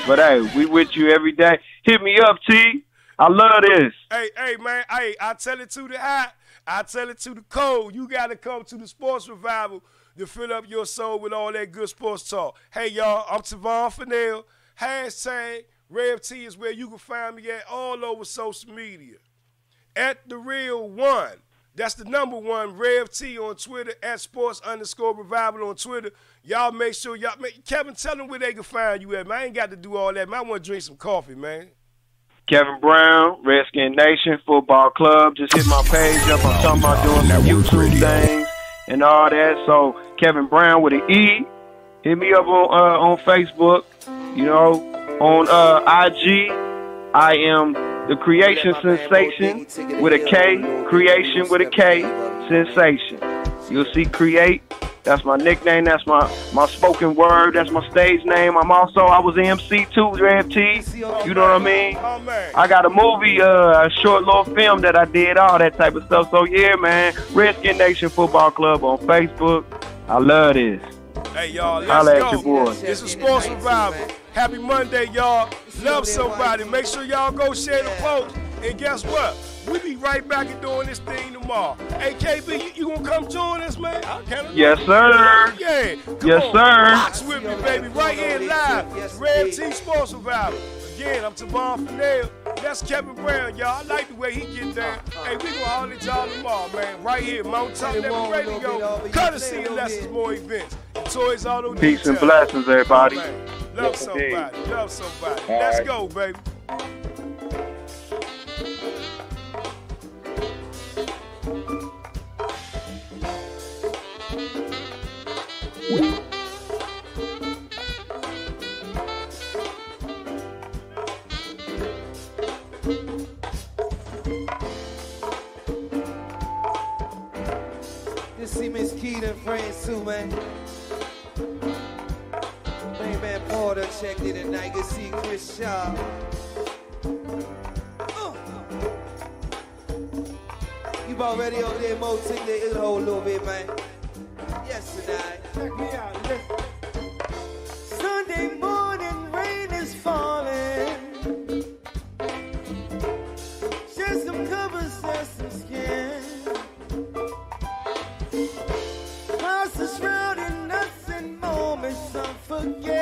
But, hey, we with you every day. Hit me up, T. I love this. Hey, man. Hey, I tell it to the hot. I tell it to the cold. You got to come to the Sports Revival to fill up your soul with all that good sports talk. Hey, y'all, I'm Tavon Fennell. Hashtag Rev T is where you can find me at all over social media. At The Real One. That's the number 1, Rev T on Twitter, at Sports_Revival on Twitter. Y'all make sure Kevin, tell them where they can find you at, man. I ain't got to do all that, man. I want to drink some coffee, man. Kevin Brown, Redskin Nation Football Club. Just hit my page up. I'm talking about doing some YouTube things and all that. So Kevin Brown with an E. Hit me up on Facebook. You know, on IG. I am the Creation Sensation with a K. Creation with a K. Sensation. You'll see Create. That's my nickname. That's my spoken word. That's my stage name. I was an MC too, Rev T. You know what I mean? I got a movie, a short little film that I did, all that type of stuff. So yeah, man, Redskin Nation Football Club on Facebook. I love this. Hey, y'all, let's Holla go. at your boy. This is Sports Revival. Happy Monday, y'all. Love somebody. Make sure y'all go share the post. And guess what? We be right back and doing this thing tomorrow. Hey, KB, you gonna come join us, man? Yes, sir. Yeah. Yes, sir. Box with me, baby. Right here live. Rev T Sports Revival. Again, I'm Tavon Fennell. That's Kevin Brown, y'all. I like the way he get down. Hey, we gonna holler at y'all tomorrow, man. Right here, Mount Top Network Radio. Courtesy of Lessons More Events. Toys Auto Peace and blessings, everybody. Love somebody. Love somebody. Let's go, baby. This see Miss Keita and friends too, man. Man Porter checked it tonight. You see Chris Shaw. You already over there, Mo, take the hole a little bit, man. Yes, tonight. Check me out, listen. Sunday morning, rain is falling. Shed some covers, shed some skin. Clouds are shrouding us in moments unforgettable.